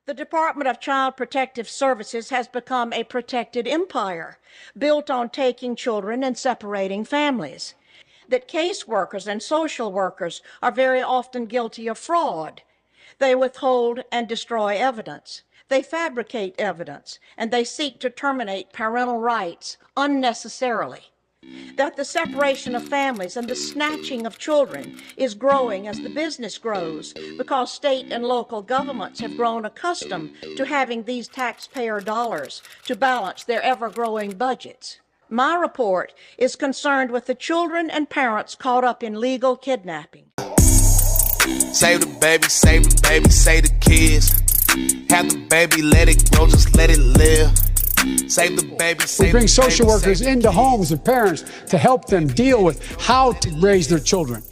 The Department of Child Protective Services has become a protected empire, built on taking children and separating families. That caseworkers and social workers are very often guilty of fraud. They withhold and destroy evidence. They fabricate evidence, and they seek to terminate parental rights unnecessarily. That the separation of families and the snatching of children is growing as the business grows because state and local governments have grown accustomed to having these taxpayer dollars to balance their ever-growing budgets. My report is concerned with the children and parents caught up in legal kidnapping. Save the baby, save the baby, save the kids. Have the baby, let it grow, just let it live. Save the baby, save we bring the social baby, workers into homes of parents to help them deal with how to raise their children.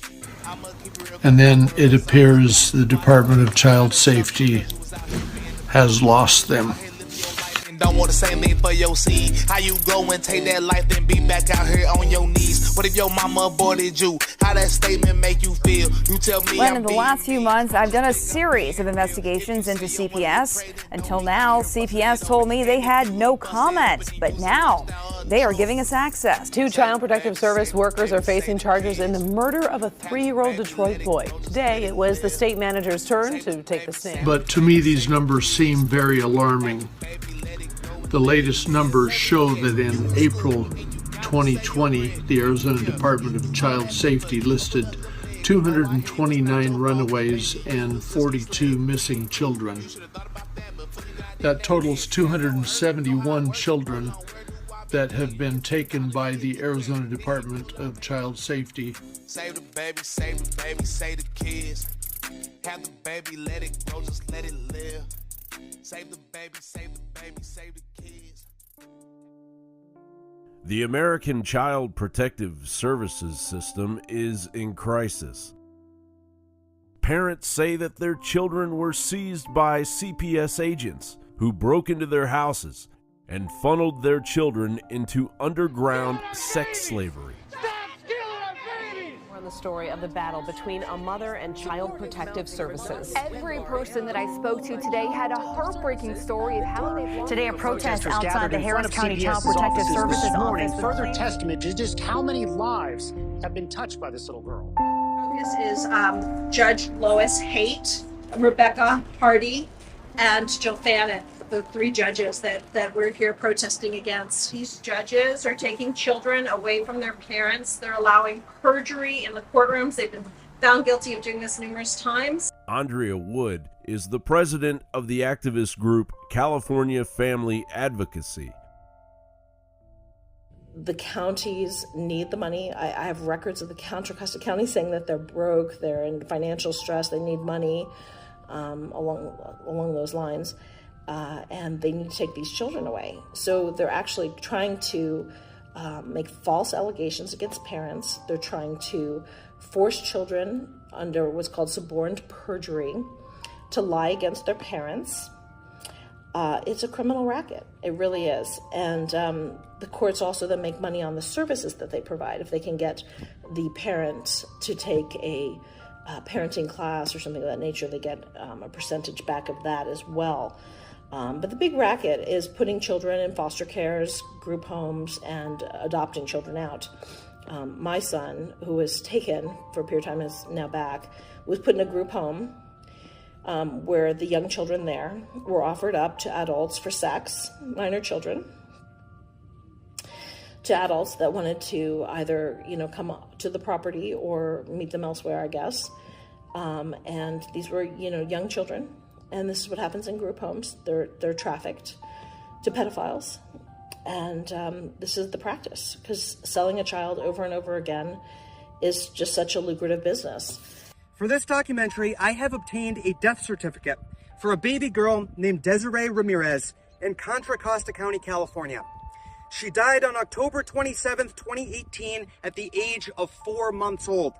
And then it appears the Department of Child Safety has lost them. Don't want the same thing for your seed. How you go and take that life and be back out here on your knees? What if your mama aborted you? How that statement make you feel? You tell me. Well, in the last few months, I've done a series of investigations into CPS. Until now, CPS told me they had no comment, but now they are giving us access. 2 Child Protective Service workers are facing charges in the murder of a 3-year-old Detroit boy. Today, it was the state manager's turn to take the stand. But to me, these numbers seem very alarming. The latest numbers show that in April 2020, the Arizona Department of Child Safety listed 229 runaways and 42 missing children. That totals 271 children that have been taken by the Arizona Department of Child Safety. Save the baby, save the baby, save the kids. Have the baby, let it grow, just let it live. Save the baby, save the baby, save the kids. The American Child Protective Services system is in crisis. Parents say that their children were seized by CPS agents who broke into their houses and funneled their children into underground sex slavery. The story of the battle between a mother and Child Protective Services. Every person that I spoke to today had a heartbreaking story of how they... Today, a protest outside the Harris County Child Protective Services office. Further testament to just how many lives have been touched by this little girl. This is Judge Lois Haight, Rebecca Hardy, and Jill Fannin, the 3 judges that we're here protesting against. These judges are taking children away from their parents. They're allowing perjury in the courtrooms. They've been found guilty of doing this numerous times. Andrea Wood is the president of the activist group California Family Advocacy. The counties need the money. I have records of the Contra Costa County saying that they're broke, they're in financial stress, they need money along those lines. And they need to take these children away. So they're actually trying to make false allegations against parents. They're trying to force children under what's called suborned perjury to lie against their parents. It's a criminal racket. It really is. And the courts also then make money on the services that they provide. If they can get the parent to take a parenting class or something of that nature, they get a percentage back of that as well. But the big racket is putting children in foster cares, group homes, and adopting children out. My son, who was taken for a period of time, is now back, was put in a group home where the young children there were offered up to adults for sex, minor children, to adults that wanted to either, come to the property or meet them elsewhere, I guess. And these were, young children. And this is what happens in group homes. They're trafficked to pedophiles. And this is the practice, because selling a child over and over again is just such a lucrative business. For this documentary, I have obtained a death certificate for a baby girl named Desiree Ramirez in Contra Costa County, California. She died on October 27th, 2018 at the age of 4 months old.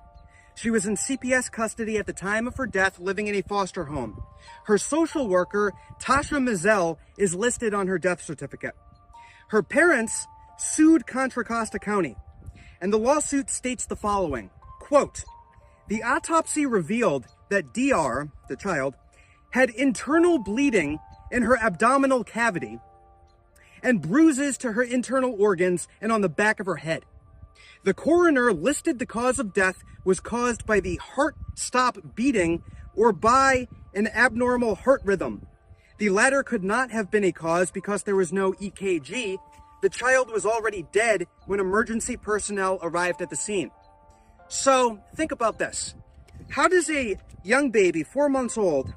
She was in CPS custody at the time of her death, living in a foster home. Her social worker, Tasha Mizell, is listed on her death certificate. Her parents sued Contra Costa County, and the lawsuit states the following, quote, "The autopsy revealed that DR, the child, had internal bleeding in her abdominal cavity and bruises to her internal organs and on the back of her head. The coroner listed the cause of death was caused by the heart stop beating or by an abnormal heart rhythm. The latter could not have been a cause because there was no EKG. The child was already dead when emergency personnel arrived at the scene. So think about this. How does a young baby, 4 months old,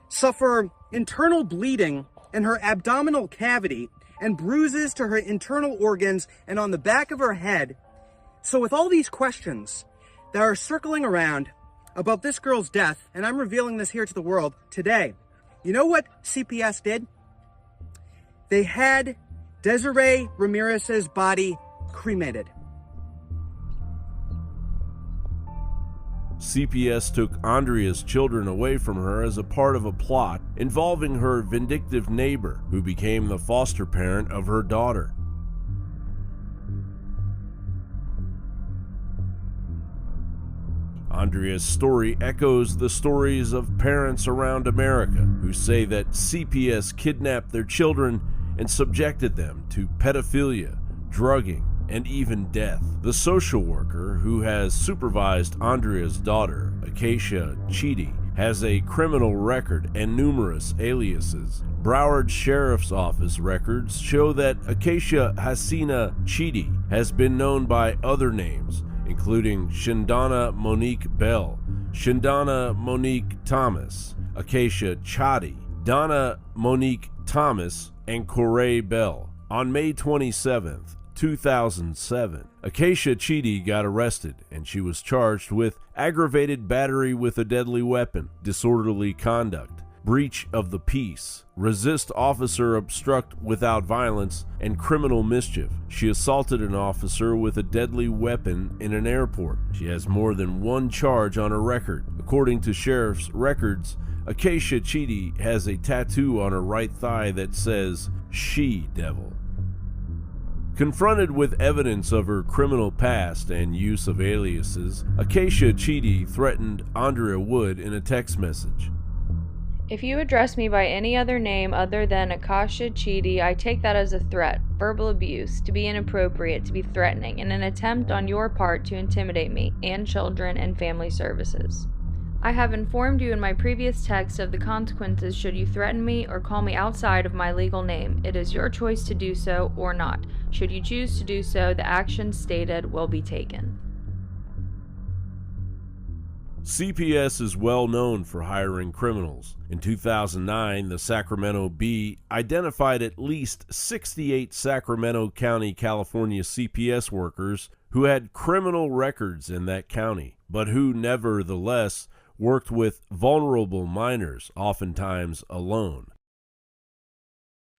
suffer internal bleeding in her abdominal cavity and bruises to her internal organs and on the back of her head? So with all these questions that are circling around about this girl's death, and I'm revealing this here to the world today, you know what CPS did? They had Desiree Ramirez's body cremated. CPS took Andrea's children away from her as a part of a plot involving her vindictive neighbor, who became the foster parent of her daughter. Andrea's story echoes the stories of parents around America who say that CPS kidnapped their children and subjected them to pedophilia, drugging, and even death. The social worker who has supervised Andrea's daughter, Acacia Chidi, has a criminal record and numerous aliases. Broward Sheriff's Office records show that Acacia Hasina Chidi has been known by other names, including Shindana Monique Bell, Shindana Monique Thomas, Acacia Chadi, Donna Monique Thomas, and Corey Bell. On May 27th, 2007, Acacia Chidi got arrested and she was charged with aggravated battery with a deadly weapon, disorderly conduct, breach of the peace, resist officer obstruct without violence, and criminal mischief. She assaulted an officer with a deadly weapon in an airport. She has more than one charge on her record. According to sheriff's records, Acacia Chidi has a tattoo on her right thigh that says, "She Devil." Confronted with evidence of her criminal past and use of aliases, Acacia Chidi threatened Andrea Wood in a text message. If you address me by any other name other than Acacia Chidi, I take that as a threat, verbal abuse, to be inappropriate, to be threatening, and an attempt on your part to intimidate me and children and family services. I have informed you in my previous text of the consequences should you threaten me or call me outside of my legal name. It is your choice to do so or not. Should you choose to do so, the actions stated will be taken. CPS is well known for hiring criminals. In 2009, the Sacramento Bee identified at least 68 Sacramento County, California CPS workers who had criminal records in that county, but who nevertheless worked with vulnerable minors, oftentimes alone.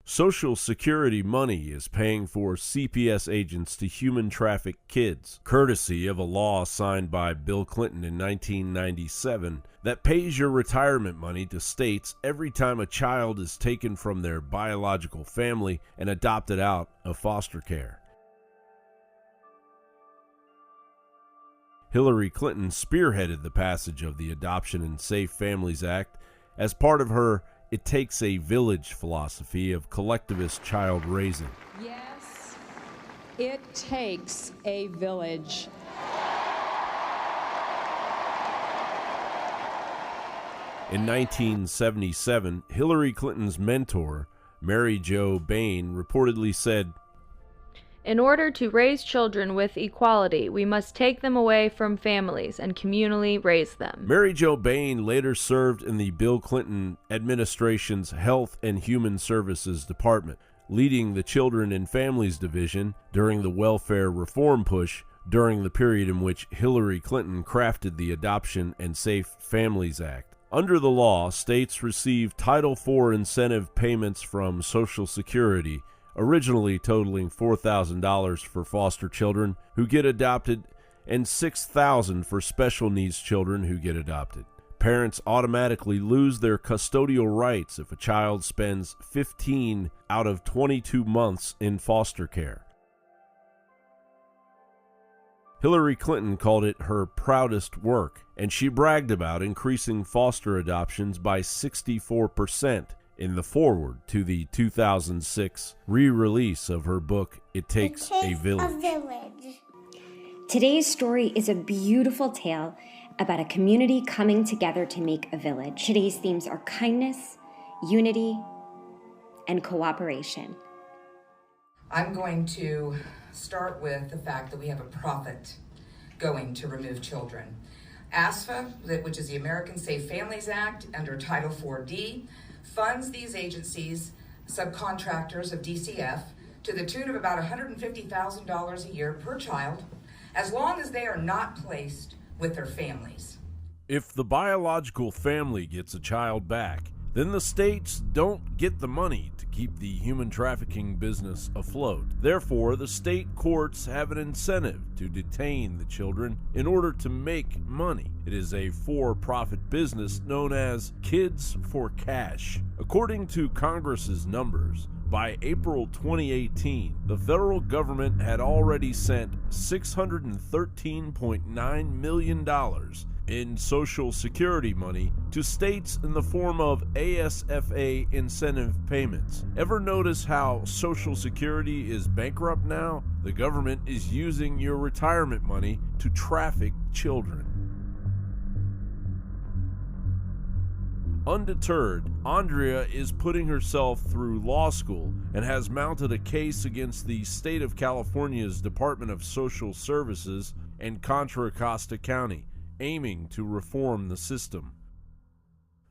Social Security money is paying for CPS agents to human traffic kids, courtesy of a law signed by Bill Clinton in 1997 that pays your retirement money to states every time a child is taken from their biological family and adopted out of foster care. Hillary Clinton spearheaded the passage of the Adoption and Safe Families Act as part of her "It Takes a Village" philosophy of collectivist child raising. Yes, it takes a village. In 1977, Hillary Clinton's mentor, Mary Jo Bain, reportedly said, In order to raise children with equality, we must take them away from families and communally raise them. Mary Jo Bain later served in the Bill Clinton administration's Health and Human Services Department, leading the Children and Families Division during the welfare reform push during the period in which Hillary Clinton crafted the Adoption and Safe Families Act. Under the law, states receive Title IV incentive payments from Social Security, originally totaling $4,000 for foster children who get adopted and $6,000 for special needs children who get adopted. Parents automatically lose their custodial rights if a child spends 15 out of 22 months in foster care. Hillary Clinton called it her proudest work, and she bragged about increasing foster adoptions by 64% in the foreword to the 2006 re-release of her book, It Takes a Village. Today's story is a beautiful tale about a community coming together to make a village. Today's themes are kindness, unity, and cooperation. I'm going to start with the fact that we have a prophet going to remove children. ASFA, which is the American Safe Families Act under Title 4D, funds these agencies, subcontractors of DCF, to the tune of about $150,000 a year per child, as long as they are not placed with their families. If the biological family gets a child back, then the states don't get the money to keep the human trafficking business afloat. Therefore, the state courts have an incentive to detain the children in order to make money. It is a for-profit business known as Kids for Cash. According to Congress's numbers, by April 2018, the federal government had already sent $613.9 million in Social Security money to states in the form of ASFA incentive payments. Ever notice how Social Security is bankrupt now? The government is using your retirement money to traffic children. Undeterred, Andrea is putting herself through law school and has mounted a case against the state of California's Department of Social Services and Contra Costa County, aiming to reform the system.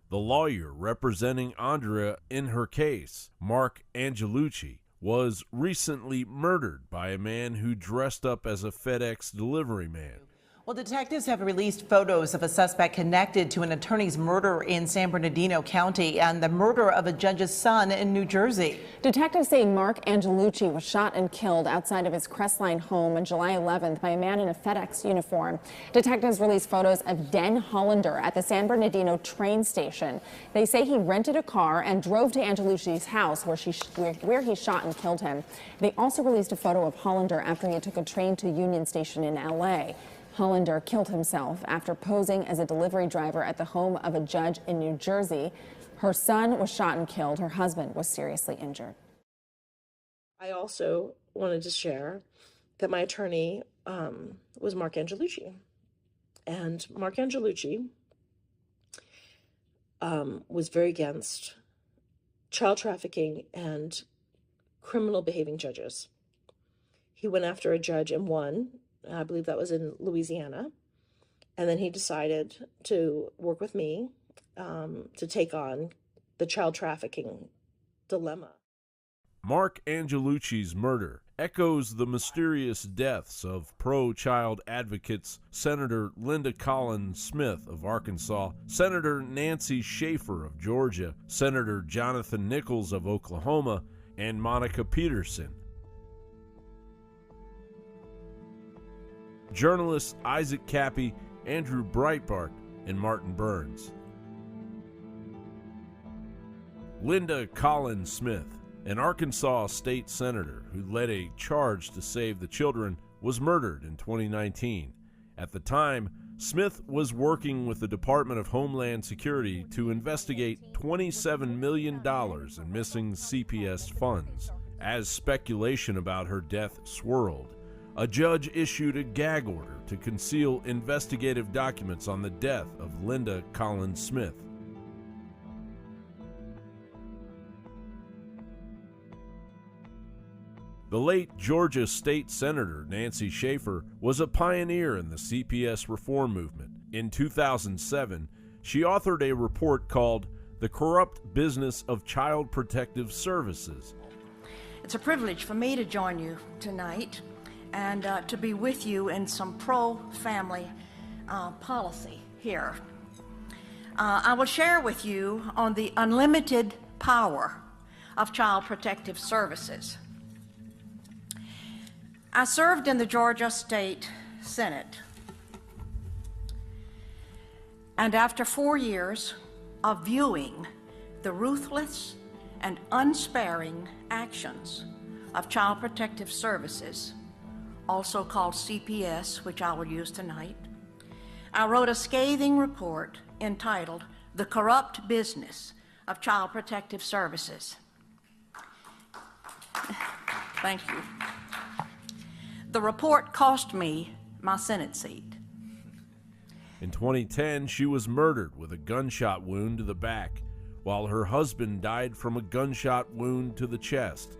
The lawyer representing Andrea in her case, Mark Angelucci, was recently murdered by a man who dressed up as a FedEx delivery man. Well, detectives have released photos of a suspect connected to an attorney's murder in San Bernardino County and the murder of a judge's son in New Jersey. Detectives say Mark Angelucci was shot and killed outside of his Crestline home on July 11th by a man in a FedEx uniform. Detectives released photos of Den Hollander at the San Bernardino train station. They say he rented a car and drove to Angelucci's house where he shot and killed him. They also released a photo of Hollander after he took a train to Union Station in L.A. Hollander killed himself after posing as a delivery driver at the home of a judge in New Jersey. Her son was shot and killed. Her husband was seriously injured. I also wanted to share that my attorney was Mark Angelucci. And Mark Angelucci was very against child trafficking and criminal behaving judges. He went after a judge and won. I believe that was in Louisiana. And then he decided to work with me to take on the child trafficking dilemma. Mark Angelucci's murder echoes the mysterious deaths of pro-child advocates Senator Linda Collins Smith of Arkansas, Senator Nancy Schaefer of Georgia, Senator Jonathan Nichols of Oklahoma, and Monica Peterson. Journalists Isaac Cappy, Andrew Breitbart, and Martin Burns. Linda Collins Smith, an Arkansas state senator who led a charge to save the children, was murdered in 2019. At the time, Smith was working with the Department of Homeland Security to investigate $27 million in missing CPS funds. As speculation about her death swirled, a judge issued a gag order to conceal investigative documents on the death of Linda Collins Smith. The late Georgia State Senator Nancy Schaefer was a pioneer in the CPS reform movement. In 2007, she authored a report called The Corrupt Business of Child Protective Services. It's a privilege for me to join you tonight and to be with you in some pro-family policy here. I will share with you on the unlimited power of Child Protective Services. I served in the Georgia State Senate, and after 4 years of viewing the ruthless and unsparing actions of Child Protective Services, also called CPS, which I will use tonight, I wrote a scathing report entitled "The Corrupt Business of Child Protective Services." Thank you. The report cost me my Senate seat. In 2010, she was murdered with a gunshot wound to the back, while her husband died from a gunshot wound to the chest.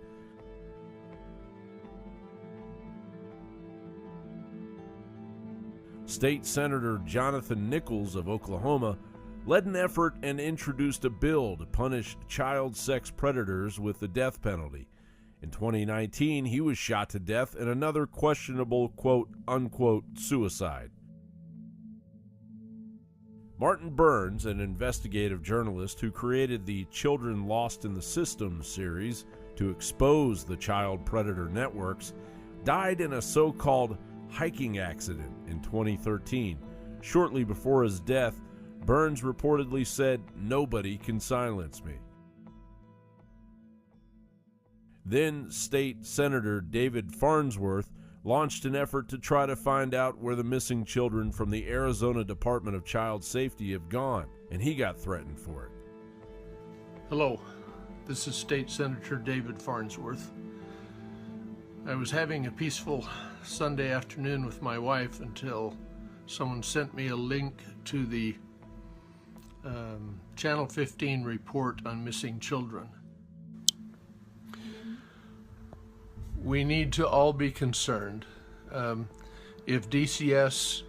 State Senator Jonathan Nichols of Oklahoma led an effort and introduced a bill to punish child sex predators with the death penalty. In 2019, he was shot to death in another questionable quote-unquote suicide. Martin Burns, an investigative journalist who created the Children Lost in the System series to expose the child predator networks, died in a so-called hiking accident in 2013. Shortly before his death, Burns reportedly said, "Nobody can silence me." Then State Senator David Farnsworth launched an effort to try to find out where the missing children from the Arizona Department of Child Safety have gone, and he got threatened for it. Hello, this is State Senator David Farnsworth. I was having a peaceful Sunday afternoon with my wife until someone sent me a link to the Channel 15 report on missing children. We need to all be concerned. If DCS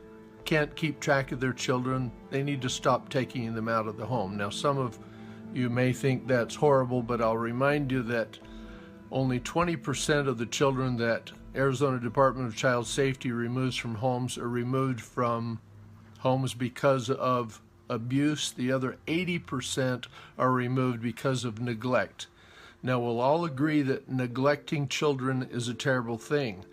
can't keep track of their children, they need to stop taking them out of the home. Now, some of you may think that's horrible, but I'll remind you that only 20% of the children that Arizona Department of Child Safety removes from homes are removed from homes because of abuse. The other 80% are removed because of neglect. Now, we'll all agree that neglecting children is a terrible thing,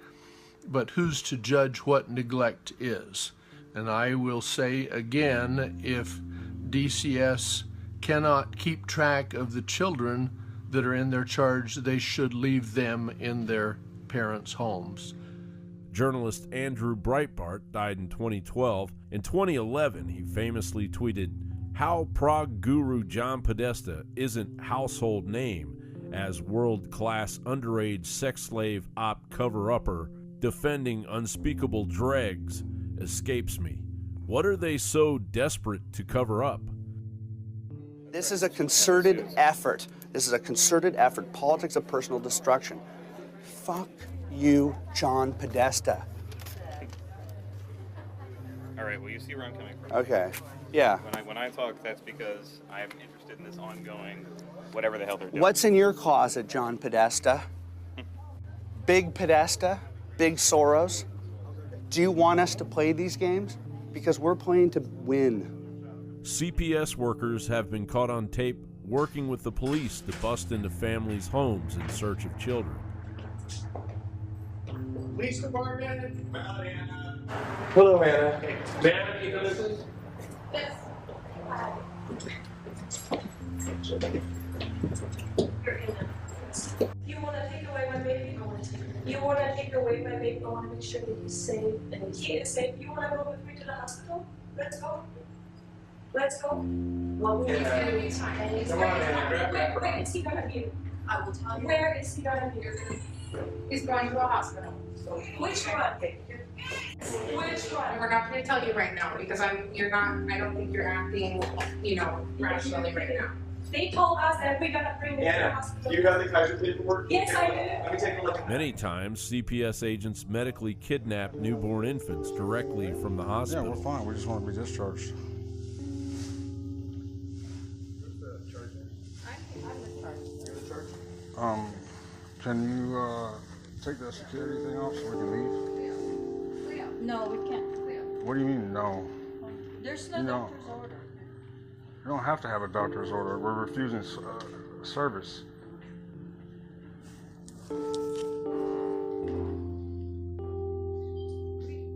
but who's to judge what neglect is? And I will say again, if DCS cannot keep track of the children that are in their charge, they should leave them in their parents' homes. Journalist Andrew Breitbart died in 2012. In 2011, he famously tweeted, "How Prague guru John Podesta isn't household name as world-class underage sex slave op cover-upper defending unspeakable dregs escapes me. What are they so desperate to cover up?" This is a concerted effort. This is a concerted effort, politics of personal destruction. Fuck you, John Podesta. All right, well, you see where I'm coming from. Okay, yeah. When I talk, that's because I'm interested in this ongoing, whatever the hell they're doing. What's in your closet, John Podesta? Big Podesta? Big Soros? Do you want us to play these games? Because we're playing to win. CPS workers have been caught on tape working with the police to bust into families' homes in search of children. Police department. Anna. Hello, Anna. Ma'am, you know this is? Yes. You want to take away my baby? You want to take away my baby? I want to make sure that he's safe and he is safe. You want to go with me to the hospital? Let's go. Let's go. Well, we need to be time. Come on, Anna. Where is he going to be? I will tell you. Where is he going to be? He's going to a hospital. Which one? Which one? We're not going to tell you right now because I don't think you're acting, rationally right now. They told us that we're going to bring him to the Anna, hospital. you got the Kaiser paperwork? Yes, I do. Let me take a look. Many times, CPS agents medically kidnap newborn infants directly from the hospital. Yeah, we're fine. We just want to be discharged. Can you take that security thing off so we can leave? No, we can't. What do you mean, no? There's no doctor's order. You don't have to have a doctor's order. We're refusing service.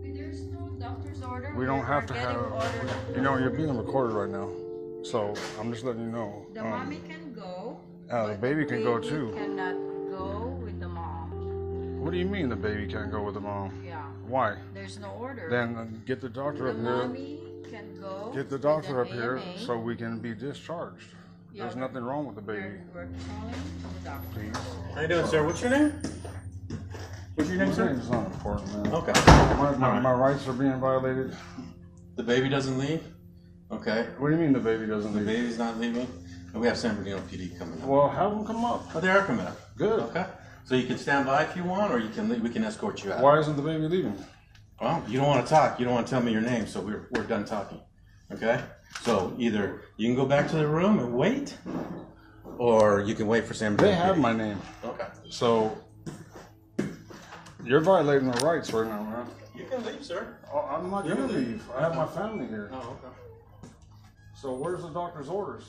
There's no doctor's order. We don't have to have. You're being recorded right now. So I'm just letting you know. The mommy can go. The baby can go too. Cannot go with the mom. What do you mean the baby can't go with the mom? Yeah. Why? There's no order. Then get the doctor up the here. mommy can go. Get the with doctor an up here AMA. so we can be discharged. Yeah, There's nothing wrong with the baby. We're calling the doctor. Please. How you doing, sir? What's your name? What's your name, My sir? name's not important, man. Okay. My rights are being violated. The baby doesn't leave? Okay. What do you mean the baby doesn't The leave? baby's not leaving? And we have San Bernardino PD coming up. Well, have them come up. Oh, they are coming up. Good. Okay. So you can stand by if you want, or you can we can escort you out. Why isn't the baby leaving? Well, you don't want to talk. You don't want to tell me your name, so we're done talking. Okay? So either you can go back to the room and wait, or you can wait for San Bernardino. They have my name. Okay. So you're violating my rights right now, man. You can leave, sir. Oh, I'm not You gonna can leave. leave. I have my family here. Oh, okay. So where's the doctor's orders?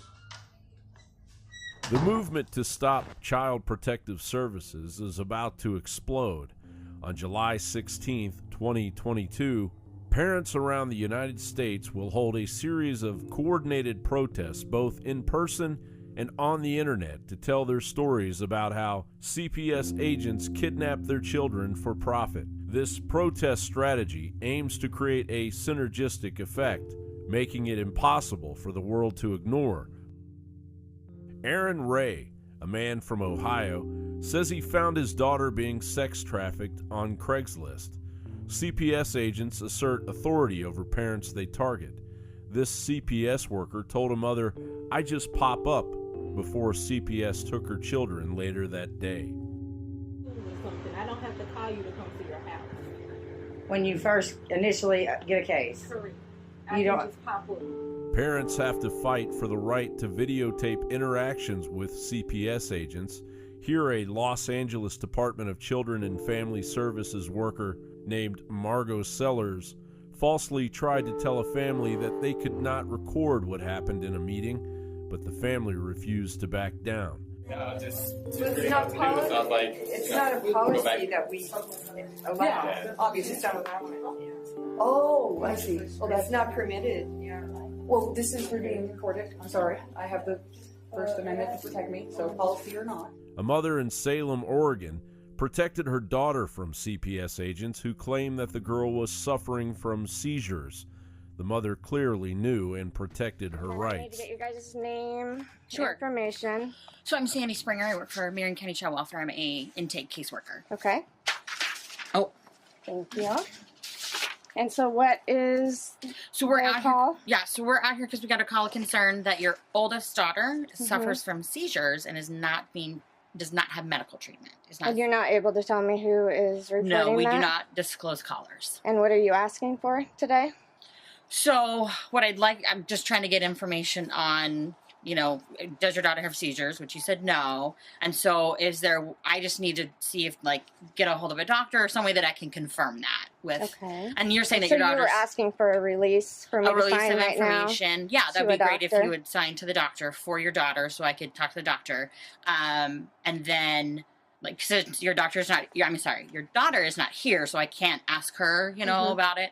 The movement to stop Child Protective Services is about to explode. On July 16, 2022, parents around the United States will hold a series of coordinated protests, both in person and on the internet, to tell their stories about how CPS agents kidnap their children for profit. This protest strategy aims to create a synergistic effect, making it impossible for the world to ignore. Aaron Ray, a man from Ohio, says he found his daughter being sex trafficked on Craigslist. CPS agents assert authority over parents they target. This CPS worker told a mother, "I just pop up," before CPS took her children later that day. I don't have to call you to come to your house. When you first initially get a case. Correct. You don't just pop up. Parents have to fight for the right to videotape interactions with CPS agents. Here, a Los Angeles Department of Children and Family Services worker named Margot Sellers falsely tried to tell a family that they could not record what happened in a meeting, but the family refused to back down. It's not policy. It's not a policy that we allow. Yeah. Obviously, some of them. Oh, I see. Well, that's not permitted. Well, this is being recorded. I'm sorry. I have the First Amendment to protect me, so policy or not. A mother in Salem, Oregon, protected her daughter from CPS agents who claimed that the girl was suffering from seizures. The mother clearly knew and protected her I need rights. to get your guys' name, Sure. information. So I'm Sandy Springer. I work for Marion County Child Welfare. I'm a intake caseworker. Okay. Oh. Thank you. And so what is So we're the out call? here. Yeah, so we're out here because we got a call of concern that your oldest daughter Mm-hmm. suffers from seizures and does not have medical treatment. Is not. And you're not able to tell me who is reporting No, we that? do not disclose callers. And what are you asking for today? So what I'm just trying to get information on, does your daughter have seizures? Which you said no. And so I just need to see if get a hold of a doctor or some way that I can confirm that with. Okay. And you're saying that so your daughter's. you were asking for a release for me A to release sign of right now information. Yeah, that'd to be a great if doctor? you would sign to the doctor for your daughter so I could talk to the doctor. And then, since your daughter is not here, so I can't ask her, Mhm. about it.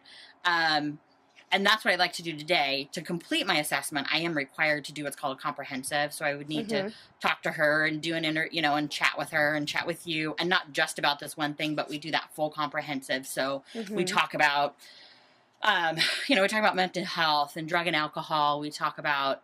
And that's what I'd like to do today. To complete my assessment, I am required to do what's called a comprehensive. So I would need to Mhm. talk to her and do and chat with her and chat with you. And not just about this one thing, but we do that full comprehensive. So we Mhm. talk about, we talk about mental health and drug and alcohol. We talk about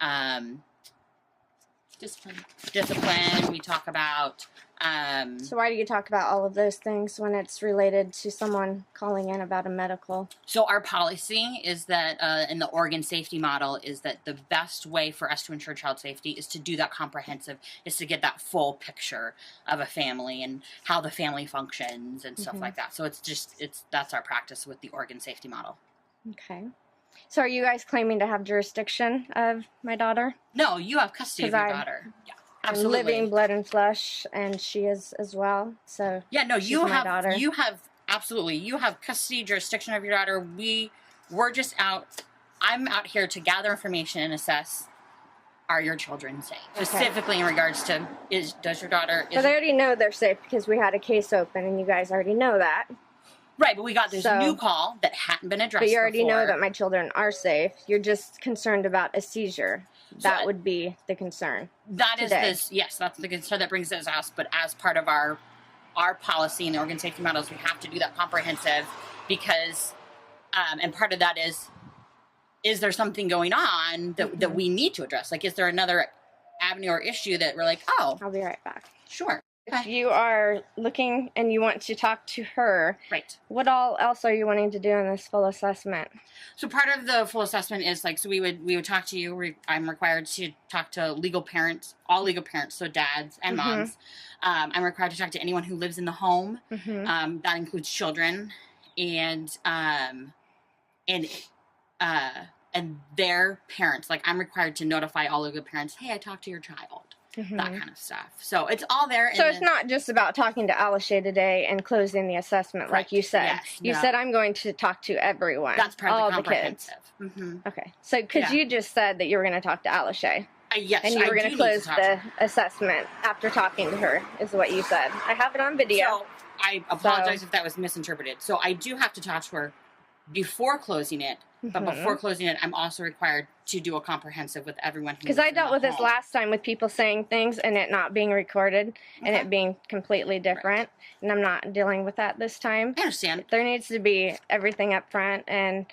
discipline. We talk about. So why do you talk about all of those things when it's related to someone calling in about a medical? So our policy is that, in the Oregon safety model, is that the best way for us to ensure child safety is to do that comprehensive, is to get that full picture of a family and how the family functions and stuff Mhm. like that. So that's our practice with the Oregon safety model. Okay. So are you guys claiming to have jurisdiction of my daughter? No, you have custody of 'Cause your I'm- daughter. Yeah, I'm absolutely. living blood and flesh, and she is as well. So Yeah, no, she's you my have daughter. you have absolutely you have custody jurisdiction of your daughter. We're just out. I'm out here to gather information and assess. Are your children safe? Okay. Specifically in regards to does your daughter? But they already know they're safe because we had a case open, and you guys already know that. Right, but we got this So- new call that hadn't been addressed. But you already know before. that my children are safe. You're just concerned about a seizure. That would be the concern. That is today. this. Yes, that's the concern that brings us out. But as part of our our policy in the Oregon Safety Models, we have to do that comprehensive because, and part of that is there something going on that we need to address? Like, is there another avenue or issue that we're like, oh. I'll be right back. Sure. If you are looking and you want to talk to her, right? What all else are you wanting to do in this full assessment? So part of the full assessment is like, so we would talk to you. I'm required to talk to legal parents, all legal parents, so dads and moms. I'm required to talk to anyone who lives in the home. That includes children and their parents. Like, I'm required to notify all legal parents, hey, I talked to your child. That kind of stuff. So it's all there. So it's not just about talking to Alashay today and closing the assessment, like you said. Yes, you said I'm going to talk to everyone. That's part all of the kids. comprehensive. Okay. So because you just said that you were going to talk to Alashay. Yes, and you were I going do to need to close talk the assessment after talking to her, is what you said. I have it on video. So I apologize if that was misinterpreted. So I do have to talk to her before closing it, but before closing it, I'm also required to do a comprehensive with everyone. Because I dealt with this last time with people saying things and it not being recorded and it being completely different. And I'm not dealing with that this time. I understand. There needs to be everything up front, and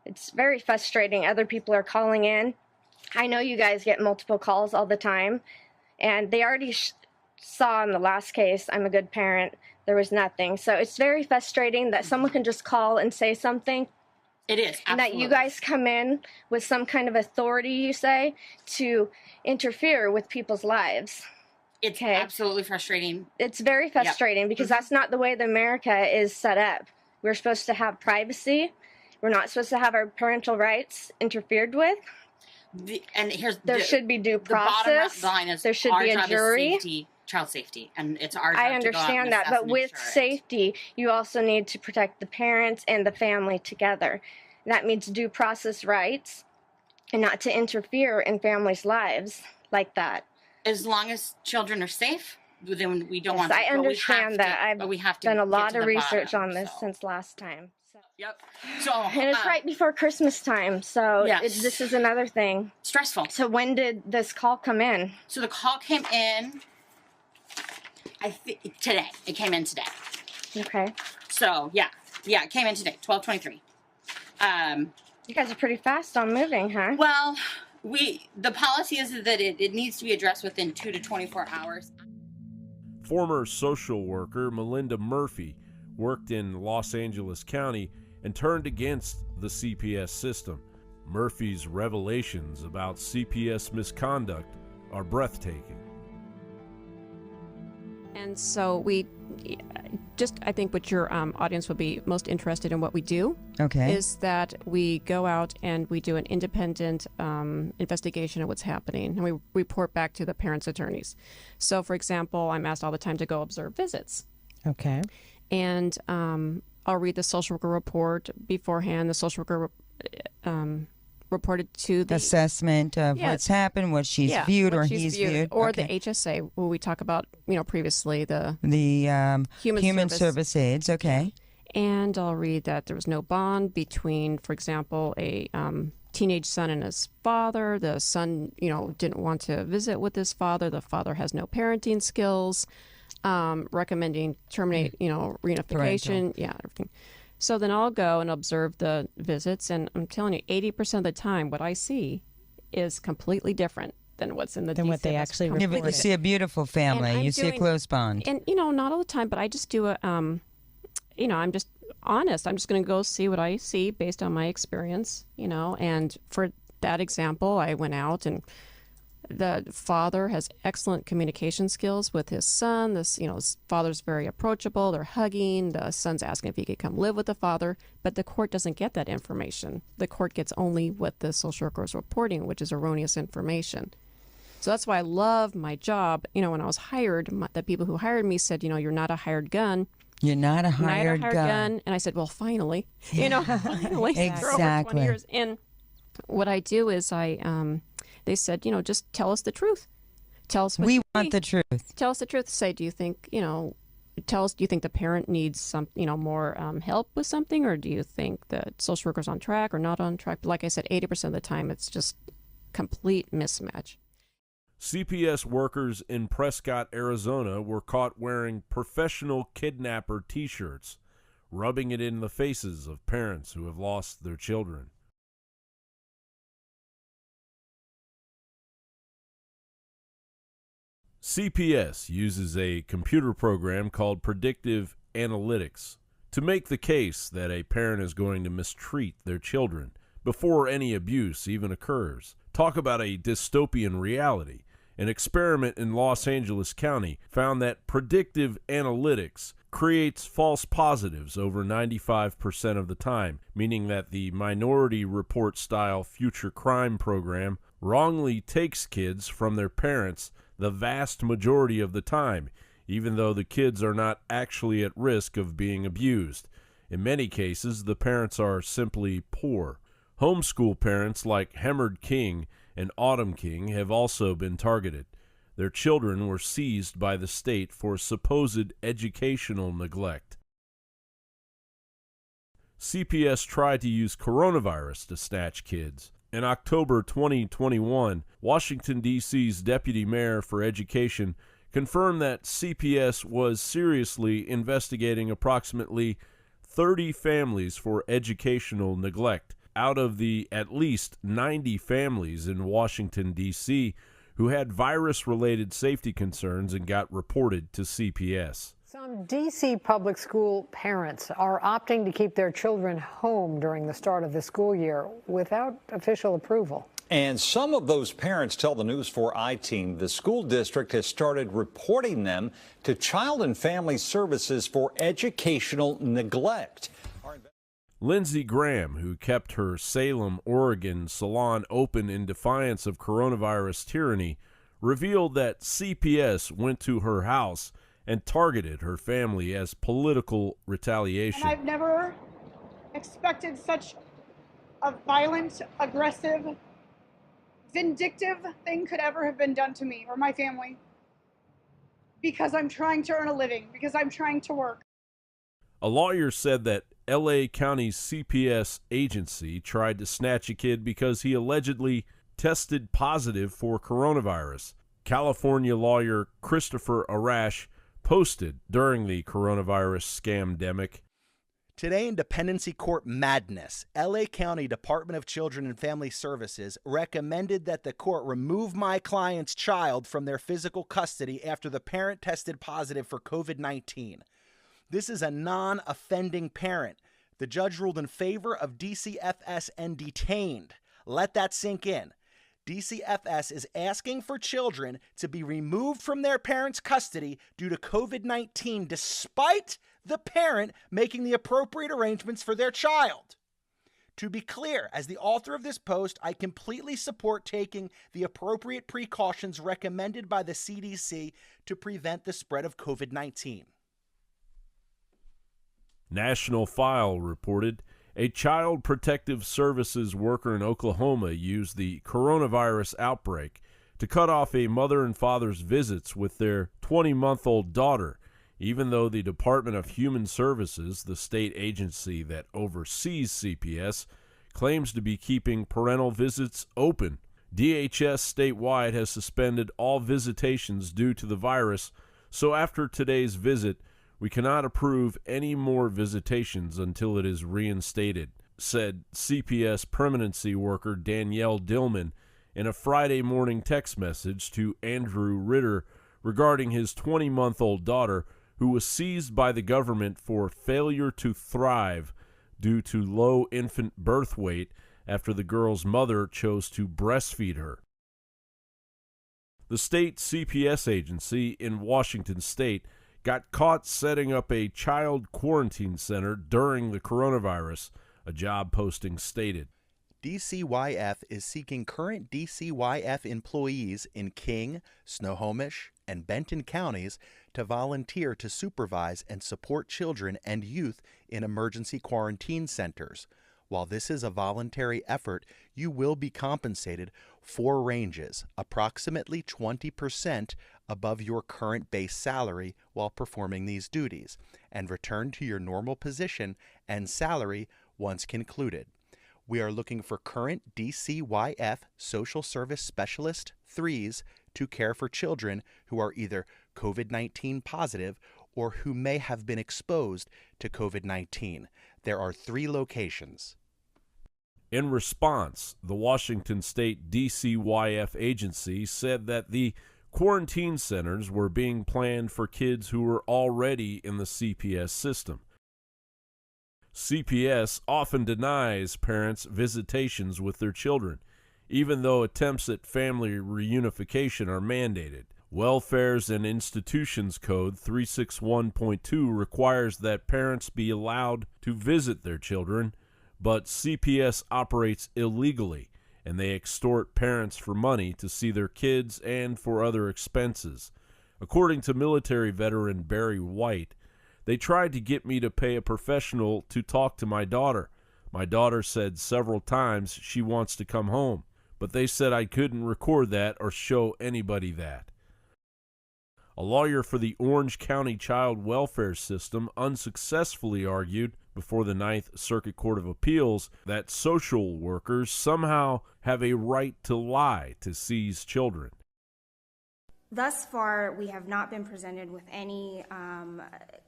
it's very frustrating. Other people are calling in. I know you guys get multiple calls all the time, and they already saw in the last case, I'm a good parent. There was nothing. So it's very frustrating that someone can just call and say something. It is, absolutely. And that you guys come in with some kind of authority, you say, to interfere with people's lives. It's absolutely frustrating. It's very frustrating because that's not the way that America is set up. We're supposed to have privacy. We're not supposed to have our parental rights interfered with. There should be due process. The bottom line is there should our be a job is jury. safety, child safety, and it's our job I to go out understand and that, assess but and with ensure it. safety, you also need to protect the parents and the family together. That means due process rights and not to interfere in families' lives like that. As long as children are safe, then we don't Yes, want to. I understand that. I've done a lot of research on this since last time. Yep. So, and it's right before Christmas time, so this is another thing. Stressful. So when did this call come in? So the call came in, today. It came in today. Okay. So, it came in today, 12:23. You guys are pretty fast on moving, huh? Well, the policy is that it needs to be addressed within 2 to 24 hours. Former social worker Melinda Murphy worked in Los Angeles County and turned against the CPS system. Murphy's revelations about CPS misconduct are breathtaking. And so I think what your audience will be most interested in what we do is that we go out and we do an independent investigation of what's happening, and we report back to the parents' attorneys. So, for example, I'm asked all the time to go observe visits. Okay. And I'll read the social worker report beforehand. The social worker reported to the assessment of what's happened, what she's viewed or he's viewed. Or the HSA, where we talk about, previously the human service aids. Okay. And I'll read that there was no bond between, for example, a teenage son and his father. The son, didn't want to visit with his father. The father has no parenting skills. Recommending terminate, reunification. Yeah, everything. So then I'll go and observe the visits, and I'm telling you, 80% of the time, what I see is completely different than what's in the than what they actually reported. You see a beautiful family. You see a close bond. And not all the time, but I just do a, I'm just honest. I'm just going to go see what I see based on my experience, And for that example, I went out and. The father has excellent communication skills with his son. His father's very approachable. They're hugging. The son's asking if he could come live with the father, but the court doesn't get that information. The court gets only what the social worker is reporting, which is erroneous information. So that's why I love my job. When I was hired, the people who hired me said, you're not a hired gun. You're not a hired gun. And I said, well, finally, finally, exactly. For over 20 years. And what I do is they said, just tell us the truth. Tell us what we want the truth. Tell us the truth. Say, do you think, tell us, do you think the parent needs some, more help with something, or do you think that social worker's on track or not on track? But like I said, 80% of the time, it's just complete mismatch. CPS workers in Prescott, Arizona were caught wearing professional kidnapper t-shirts, rubbing it in the faces of parents who have lost their children. CPS uses a computer program called Predictive Analytics to make the case that a parent is going to mistreat their children before any abuse even occurs. Talk about a dystopian reality. An experiment in Los Angeles County found that predictive analytics creates false positives over 95% of the time, meaning that the Minority Report style future crime program wrongly takes kids from their parents the vast majority of the time, even though the kids are not actually at risk of being abused. In many cases, the parents are simply poor. Homeschool parents like Hemard King and Autumn King have also been targeted. Their children were seized by the state for supposed educational neglect. CPS tried to use coronavirus to snatch kids. In October 2021, Washington, D.C.'s Deputy Mayor for Education confirmed that CPS was seriously investigating approximately 30 families for educational neglect out of the at least 90 families in Washington, D.C. who had virus-related safety concerns and got reported to CPS. Some D.C. public school parents are opting to keep their children home during the start of the school year without official approval. And some of those parents tell the News 4 I-Team the school district has started reporting them to Child and Family Services for educational neglect. Lindsey Graham, who kept her Salem, Oregon salon open in defiance of coronavirus tyranny, revealed that CPS went to her house and targeted her family as political retaliation. And I've never expected such a violent, aggressive, vindictive thing could ever have been done to me or my family, because I'm trying to earn a living, because I'm trying to work. A lawyer said that L.A. County's CPS agency tried to snatch a kid because he allegedly tested positive for coronavirus. California lawyer Christopher Arash posted during the coronavirus scamdemic. Today in Dependency Court madness, L.A. County Department of Children and Family Services recommended that the court remove my client's child from their physical custody after the parent tested positive for COVID-19. This is a non-offending parent. The judge ruled in favor of DCFS and detained. Let that sink in. DCFS is asking for children to be removed from their parents' custody due to COVID-19 despite the parent making the appropriate arrangements for their child. To be clear, as the author of this post, I completely support taking the appropriate precautions recommended by the CDC to prevent the spread of COVID-19. National File reported a Child Protective Services worker in Oklahoma used the coronavirus outbreak to cut off a mother and father's visits with their 20-month-old daughter, even though the Department of Human Services, the state agency that oversees CPS, claims to be keeping parental visits open. DHS statewide has suspended all visitations due to the virus, so after today's visit, we cannot approve any more visitations until it is reinstated, said CPS permanency worker Danielle Dillman in a Friday morning text message to Andrew Ritter regarding his 20-month-old daughter who was seized by the government for failure to thrive due to low infant birth weight after the girl's mother chose to breastfeed her. The state CPS agency in Washington state got caught setting up a child quarantine center during the coronavirus, a job posting stated. DCYF is seeking current DCYF employees in King, Snohomish, and Benton counties to volunteer to supervise and support children and youth in emergency quarantine centers. While this is a voluntary effort, you will be compensated for ranges, approximately 20% above your current base salary while performing these duties, and return to your normal position and salary once concluded. We are looking for current DCYF Social Service Specialist 3s to care for children who are either COVID-19 positive or who may have been exposed to COVID-19. There are 3 locations. In response, the Washington State DCYF agency said that the quarantine centers were being planned for kids who were already in the CPS system. CPS often denies parents visitations with their children, even though attempts at family reunification are mandated. Welfares and Institutions Code 361.2 requires that parents be allowed to visit their children, but CPS operates illegally, and they extort parents for money to see their kids and for other expenses. According to military veteran Barry White, they tried to get me to pay a professional to talk to my daughter. My daughter said several times she wants to come home, but they said I couldn't record that or show anybody that. A lawyer for the Orange County Child Welfare System unsuccessfully argued before the Ninth Circuit Court of Appeals that social workers somehow have a right to lie to seize children. Thus far, we have not been presented with any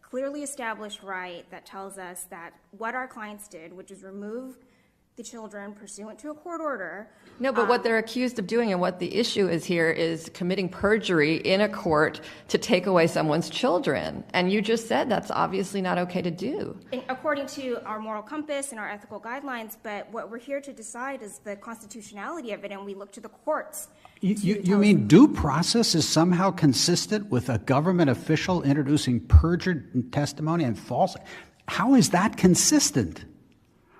clearly established right that tells us that what our clients did, which is remove the children pursuant to a court order. No, but what they're accused of doing and what the issue is here is committing perjury in a court to take away someone's children. And you just said that's obviously not okay to do. According to our moral compass and our ethical guidelines, but what we're here to decide is the constitutionality of it, and we look to the courts. You mean due process is somehow consistent with a government official introducing perjured testimony and false? How is that consistent?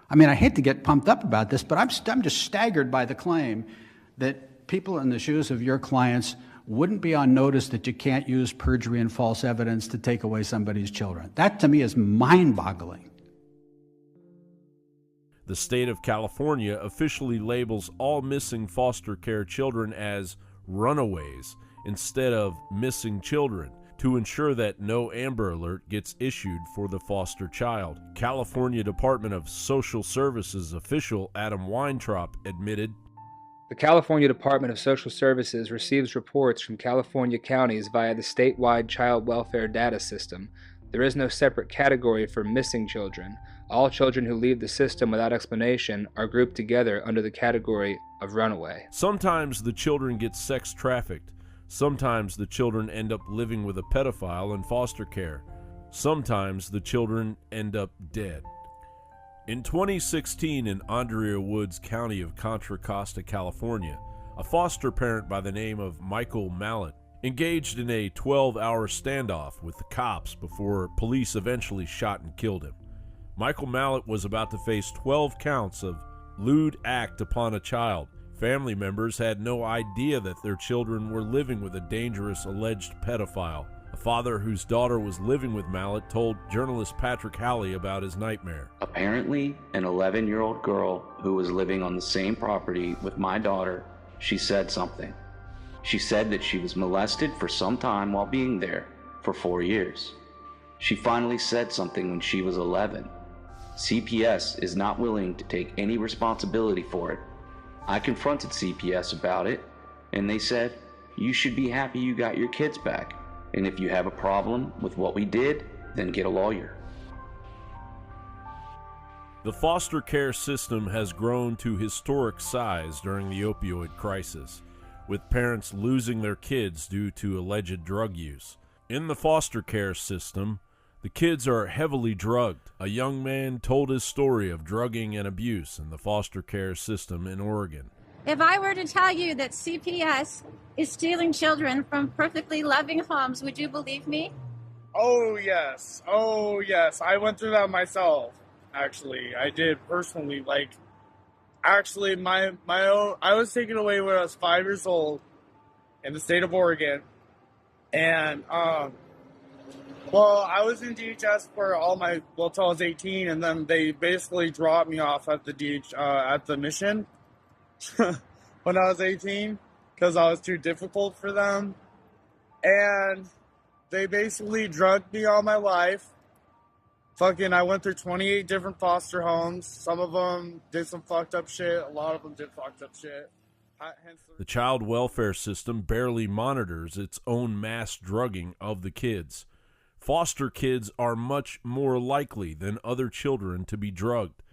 I mean, I hate to get pumped up about this, but I'm just staggered by the claim that people in the shoes of your clients wouldn't be on notice that you can't use perjury and false evidence to take away somebody's children. That, to me, is mind-boggling. The state of California officially labels all missing foster care children as runaways instead of missing children, to ensure that no Amber Alert gets issued for the foster child. California Department of Social Services official Adam Weintraub admitted, "The California Department of Social Services receives reports from California counties via the statewide child welfare data system. There is no separate category for missing children. All children who leave the system without explanation are grouped together under the category of runaway." Sometimes the children get sex trafficked. Sometimes the children end up living with a pedophile in foster care. Sometimes the children end up dead. In 2016, in Andrea Woods County of Contra Costa, California, a foster parent by the name of Michael Mallett engaged in a 12-hour standoff with the cops before police eventually shot and killed him. Michael Mallett was about to face 12 counts of lewd act upon a child. Family members had no idea that their children were living with a dangerous alleged pedophile. A father whose daughter was living with Mallett told journalist Patrick Halley about his nightmare. Apparently, an 11-year-old girl who was living on the same property with my daughter, she said something. She said that she was molested for some time while being there for 4 years. She finally said something when she was 11. CPS is not willing to take any responsibility for it. I confronted CPS about it, and they said, "You should be happy you got your kids back, and if you have a problem with what we did, then get a lawyer." The foster care system has grown to historic size during the opioid crisis, with parents losing their kids due to alleged drug use. In the foster care system, the kids are heavily drugged. A young man told his story of drugging and abuse in the foster care system in Oregon. If I were to tell you that CPS is stealing children from perfectly loving homes, would you believe me? Oh yes. I went through that myself. Actually, I did personally. Actually, my own. I was taken away when I was 5 years old in the state of Oregon, and well, I was in DHS for till I was 18, and then they basically dropped me off at the mission when I was 18 because I was too difficult for them. And they basically drugged me all my life. I went through 28 different foster homes. Some of them did some fucked up shit. A lot of them did fucked up shit. The child welfare system barely monitors its own mass drugging of the kids. Foster kids are much more likely than other children to be drugged.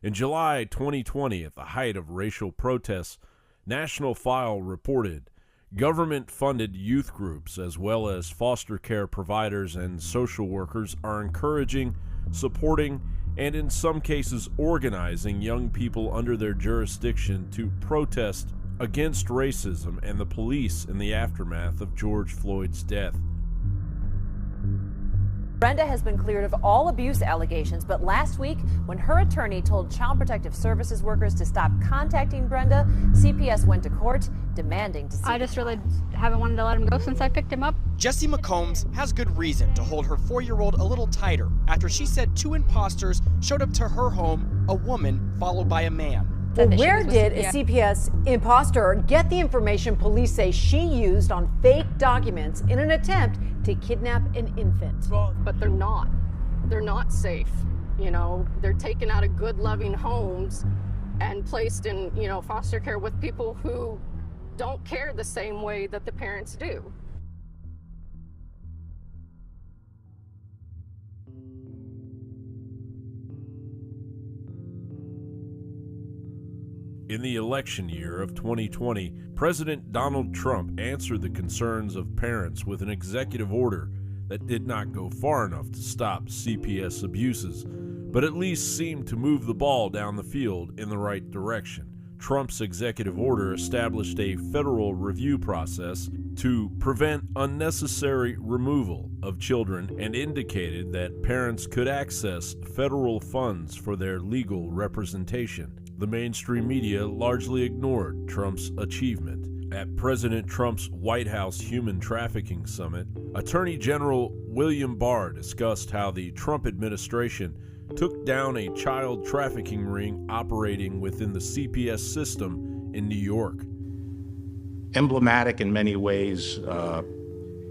In July 2020, at the height of racial protests, National File reported government-funded youth groups as well as foster care providers and social workers are encouraging, supporting, and in some cases organizing young people under their jurisdiction to protest against racism and the police in the aftermath of George Floyd's death. Brenda has been cleared of all abuse allegations, but last week, when her attorney told Child Protective Services workers to stop contacting Brenda, CPS went to court demanding to see I just really haven't wanted to let him go since I picked him up. Jessie McCombs has good reason to hold her 4-year-old a little tighter after she said 2 imposters showed up to her home, a woman followed by a man. Well, where did a CPS imposter get the information police say she used on fake documents in an attempt to kidnap an infant? But they're not. They're not safe. You know, they're taken out of good, loving homes and placed in, foster care with people who don't care the same way that the parents do. In the election year of 2020, President Donald Trump answered the concerns of parents with an executive order that did not go far enough to stop CPS abuses, but at least seemed to move the ball down the field in the right direction. Trump's executive order established a federal review process to prevent unnecessary removal of children and indicated that parents could access federal funds for their legal representation. The mainstream media largely ignored Trump's achievement. At President Trump's White House Human Trafficking Summit, Attorney General William Barr discussed how the Trump administration took down a child trafficking ring operating within the CPS system in New York. Emblematic in many ways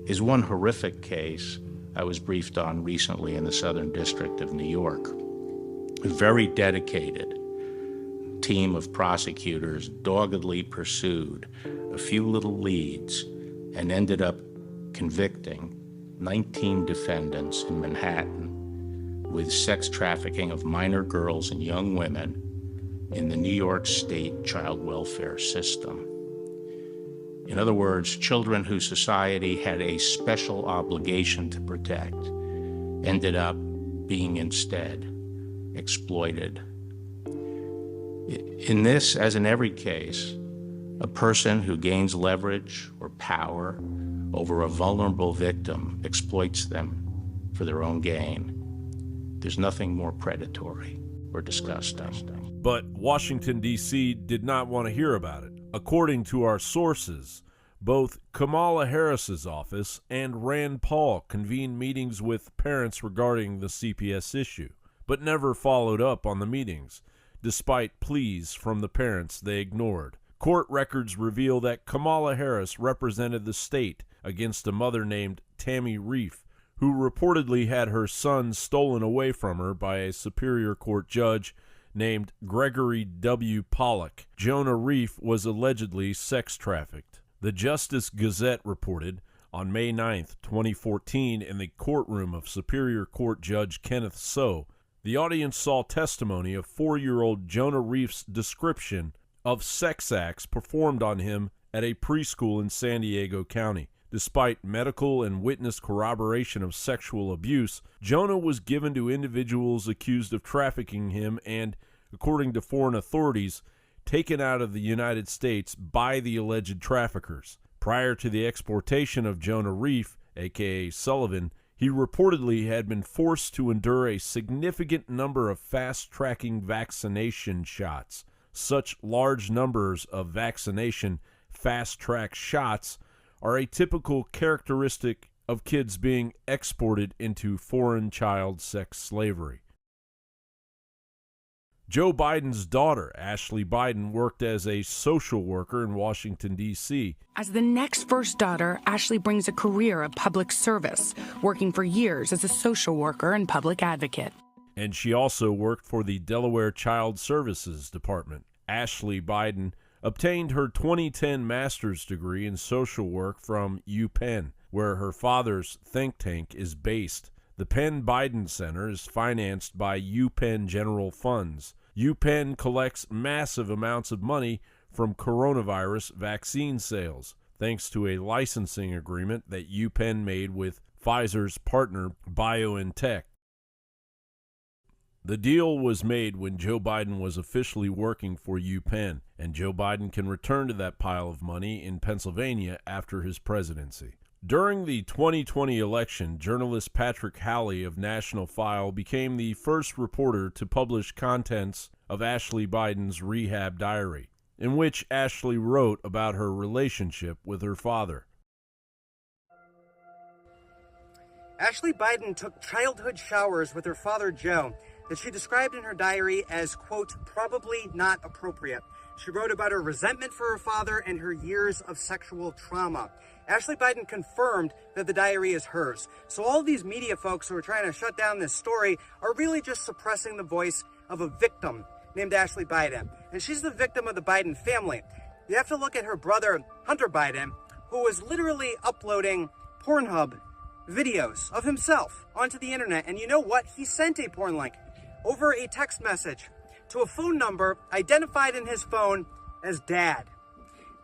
is one horrific case I was briefed on recently in the Southern District of New York. A very dedicated team of prosecutors doggedly pursued a few little leads and ended up convicting 19 defendants in Manhattan with sex trafficking of minor girls and young women in the New York State child welfare system. In other words, children whose society had a special obligation to protect ended up being instead exploited. In this, as in every case, a person who gains leverage or power over a vulnerable victim exploits them for their own gain. There's nothing more predatory or disgusting. But Washington, D.C. did not want to hear about it. According to our sources, both Kamala Harris's office and Rand Paul convened meetings with parents regarding the CPS issue, but never followed up on the meetings. Despite pleas from the parents they ignored. Court records reveal that Kamala Harris represented the state against a mother named Tammy Reif, who reportedly had her son stolen away from her by a Superior Court judge named Gregory W. Pollock. Jonah Reif was allegedly sex trafficked. The Justice Gazette reported on May 9, 2014, in the courtroom of Superior Court Judge Kenneth So, the audience saw testimony of 4-year-old Jonah Reif's description of sex acts performed on him at a preschool in San Diego County. Despite medical and witness corroboration of sexual abuse, Jonah was given to individuals accused of trafficking him and, according to foreign authorities, taken out of the United States by the alleged traffickers. Prior to the exportation of Jonah Reif, aka Sullivan, he reportedly had been forced to endure a significant number of fast-tracking vaccination shots. Such large numbers of vaccination fast-track shots are a typical characteristic of kids being exported into foreign child sex slavery. Joe Biden's daughter, Ashley Biden, worked as a social worker in Washington, D.C. As the next first daughter, Ashley brings a career of public service, working for years as a social worker and public advocate. And she also worked for the Delaware Child Services Department. Ashley Biden obtained her 2010 master's degree in social work from UPenn, where her father's think tank is based. The Penn Biden Center is financed by UPenn General Funds. UPenn collects massive amounts of money from coronavirus vaccine sales, thanks to a licensing agreement that UPenn made with Pfizer's partner BioNTech. The deal was made when Joe Biden was officially working for UPenn, and Joe Biden can return to that pile of money in Pennsylvania after his presidency. During the 2020 election, journalist Patrick Halley of National File became the first reporter to publish contents of Ashley Biden's rehab diary, in which Ashley wrote about her relationship with her father. Ashley Biden took childhood showers with her father, Joe, that she described in her diary as, quote, probably not appropriate. She wrote about her resentment for her father and her years of sexual trauma. Ashley Biden confirmed that the diary is hers. So all these media folks who are trying to shut down this story are really just suppressing the voice of a victim named Ashley Biden. And she's the victim of the Biden family. You have to look at her brother, Hunter Biden, who was literally uploading Pornhub videos of himself onto the internet. And you know what? He sent a porn link over a text message to a phone number identified in his phone as Dad.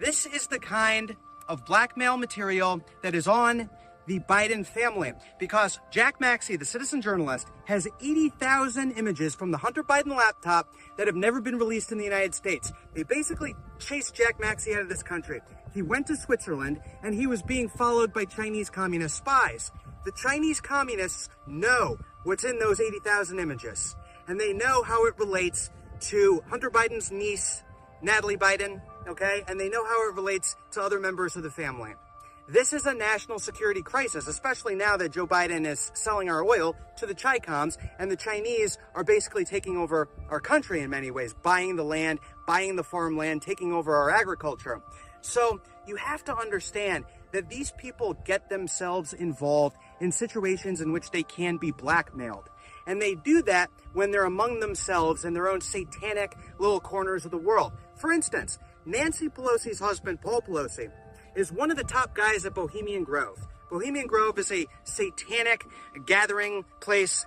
This is the kind of blackmail material that is on the Biden family, because Jack Maxey, the citizen journalist, has 80,000 images from the Hunter Biden laptop that have never been released in the United States. They basically chased Jack Maxey out of this country. He went to Switzerland and he was being followed by Chinese communist spies. The Chinese communists know what's in those 80,000 images, and they know how it relates to Hunter Biden's niece, Natalie Biden, okay? And they know how it relates to other members of the family. This is a national security crisis, especially now that Joe Biden is selling our oil to the Chi-Coms, and the Chinese are basically taking over our country in many ways, buying the land, buying the farmland, taking over our agriculture. So you have to understand that these people get themselves involved in situations in which they can be blackmailed. And they do that when they're among themselves in their own satanic little corners of the world. For instance, Nancy Pelosi's husband, Paul Pelosi, is one of the top guys at Bohemian Grove. Bohemian Grove is a satanic gathering place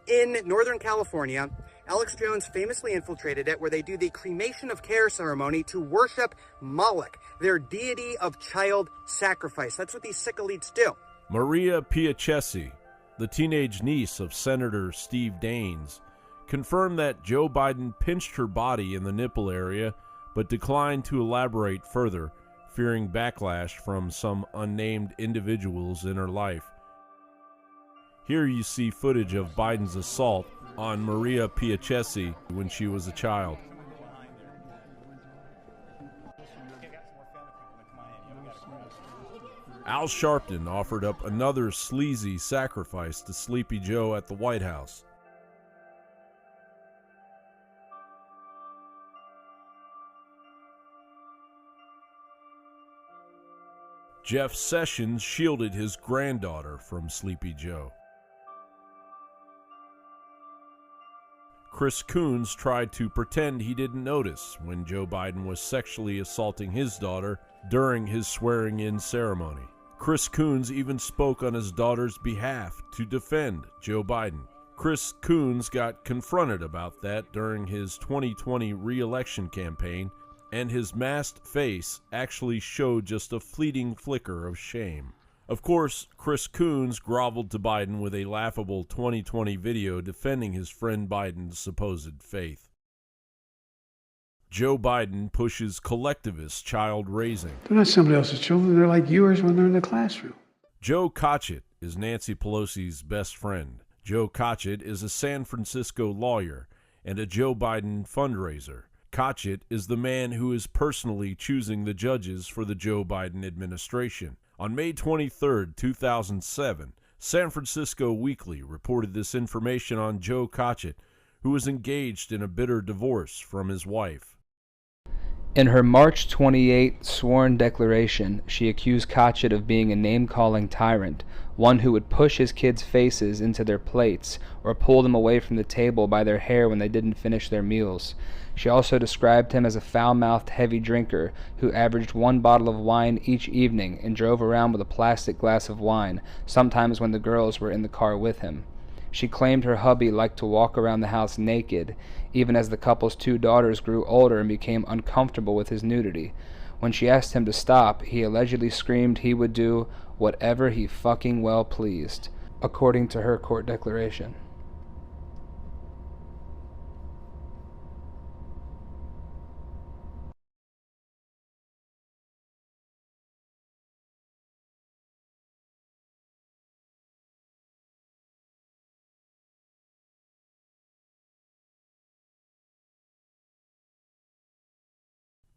in Northern California. Alex Jones famously infiltrated it, where they do the cremation of care ceremony to worship Moloch, their deity of child sacrifice. That's what these sick elites do. Maria Piacesi, the teenage niece of Senator Steve Daines, confirmed that Joe Biden pinched her body in the nipple area, but declined to elaborate further, fearing backlash from some unnamed individuals in her life. Here you see footage of Biden's assault on Maria Piacesi when she was a child. Al Sharpton offered up another sleazy sacrifice to Sleepy Joe at the White House. Jeff Sessions shielded his granddaughter from Sleepy Joe. Chris Coons tried to pretend he didn't notice when Joe Biden was sexually assaulting his daughter during his swearing-in ceremony. Chris Coons even spoke on his daughter's behalf to defend Joe Biden. Chris Coons got confronted about that during his 2020 re-election campaign, and his masked face actually showed just a fleeting flicker of shame. Of course, Chris Coons groveled to Biden with a laughable 2020 video defending his friend Biden's supposed faith. Joe Biden pushes collectivist child raising. They're not somebody else's children. They're like yours when they're in the classroom. Joe Kotchett is Nancy Pelosi's best friend. Joe Kotchett is a San Francisco lawyer and a Joe Biden fundraiser. Kotchett is the man who is personally choosing the judges for the Joe Biden administration. On May 23, 2007, San Francisco Weekly reported this information on Joe Kotchett, who was engaged in a bitter divorce from his wife. In her March 28 sworn declaration, she accused Kotchett of being a name-calling tyrant, one who would push his kids' faces into their plates or pull them away from the table by their hair when they didn't finish their meals. She also described him as a foul-mouthed heavy drinker who averaged 1 bottle of wine each evening and drove around with a plastic glass of wine, sometimes when the girls were in the car with him. She claimed her hubby liked to walk around the house naked, even as the couple's 2 daughters grew older and became uncomfortable with his nudity. When she asked him to stop, he allegedly screamed he would do whatever he fucking well pleased, according to her court declaration.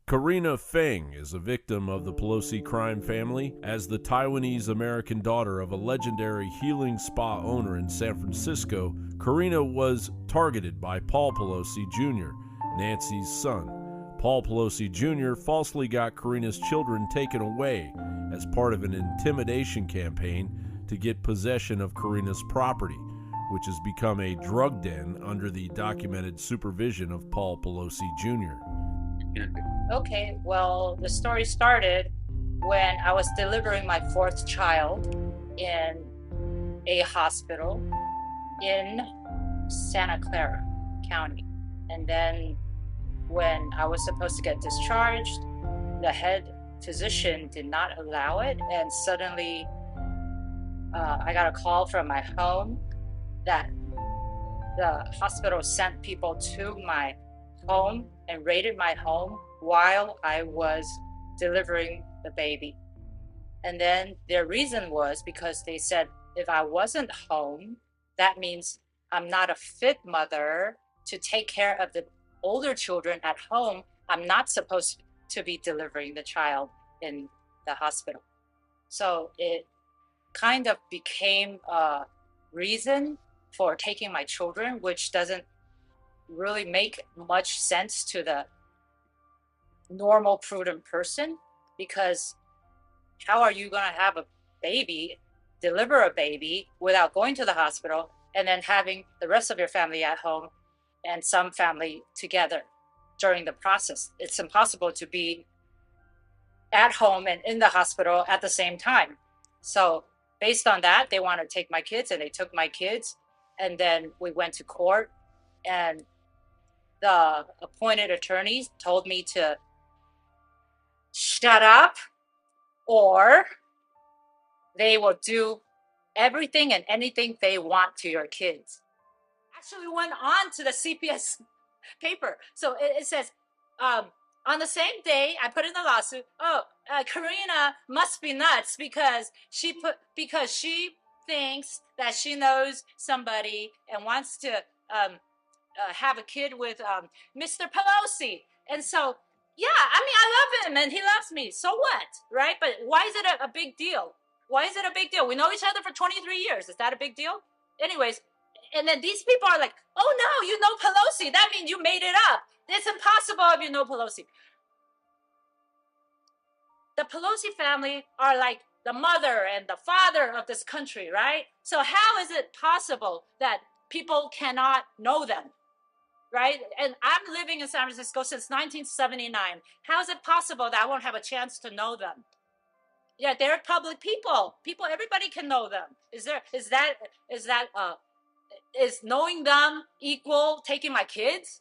Karina Feng is a victim of the Pelosi crime family. As the Taiwanese-American daughter of a legendary healing spa owner in San Francisco, Karina was targeted by Paul Pelosi Jr., Nancy's son. Paul Pelosi Jr. falsely got Karina's children taken away as part of an intimidation campaign to get possession of Karina's property, which has become a drug den under the documented supervision of Paul Pelosi Jr. Okay, well, the story started when I was delivering my 4th child in a hospital in Santa Clara County. And then when I was supposed to get discharged, the head physician did not allow it. And suddenly I got a call from my home that the hospital sent people to my home and raided my home while I was delivering the baby. And then their reason was because they said if I wasn't home, that means I'm not a fit mother to take care of the older children at home. I'm not supposed to be delivering the child in the hospital. So it kind of became a reason for taking my children, which doesn't really make much sense to the normal prudent person, because how are you going to have a baby, deliver a baby without going to the hospital and then having the rest of your family at home and some family together during the process? It's impossible to be at home and in the hospital at the same time. So based on that, they want to take my kids, and they took my kids, and then we went to court, and the appointed attorneys told me to shut up, or they will do everything and anything they want to your kids. Actually went on to the CPS paper. So it says, on the same day I put in the lawsuit, Karina must be nuts because she thinks that she knows somebody and wants to have a kid with Mr. Pelosi. And so, yeah, I mean, I love him and he loves me. So what, right? But why is it a big deal? Why is it a big deal? We know each other for 23 years. Is that a big deal? Anyways, and then these people are like, oh no, you know Pelosi. That means you made it up. It's impossible if you know Pelosi. The Pelosi family are like the mother and the father of this country, right? So how is it possible that people cannot know them, right? And I'm living in San Francisco since 1979. How is it possible that I won't have a chance to know them? Yeah, they're public people. Everybody can know them. Is knowing them equal taking my kids?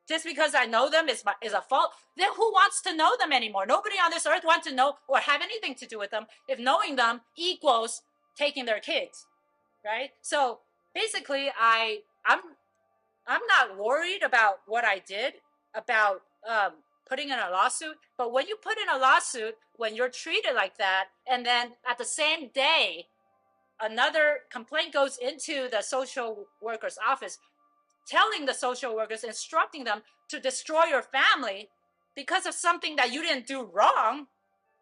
Just because I know them is a fault? Then who wants to know them anymore? Nobody on this earth wants to know or have anything to do with them if knowing them equals taking their kids, right? So basically, I'm not worried about what I did about putting in a lawsuit. But when you put in a lawsuit, when you're treated like that, and then at the same day, another complaint goes into the social worker's office, telling the social workers, instructing them to destroy your family because of something that you didn't do wrong,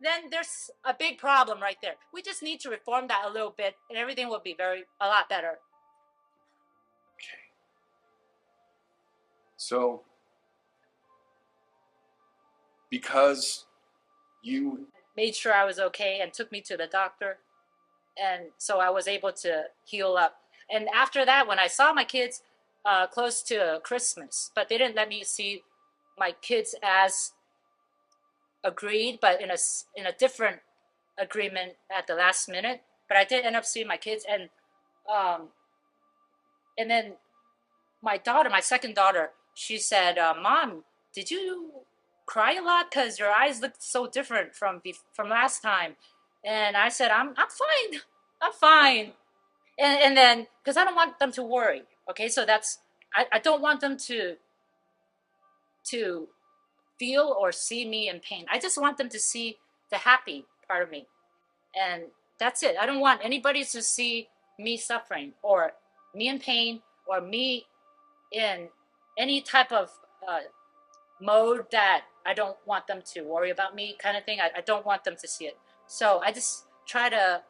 then there's a big problem right there. We just need to reform that a little bit, and everything will be a lot better. So because you made sure I was okay and took me to the doctor. And so I was able to heal up. And after that, when I saw my kids close to Christmas, but they didn't let me see my kids as agreed, but in a different agreement at the last minute. But I did end up seeing my kids, and then my daughter, my second daughter, she said, "Mom, did you cry a lot? Because your eyes looked so different from last time." And I said, I'm fine. I'm fine. And then, because I don't want them to worry. Okay, so I don't want them to feel or see me in pain. I just want them to see the happy part of me. And that's it. I don't want anybody to see me suffering or me in pain or me in any type of mode that I don't want them to worry about me kind of thing. I don't want them to see it. So I just try to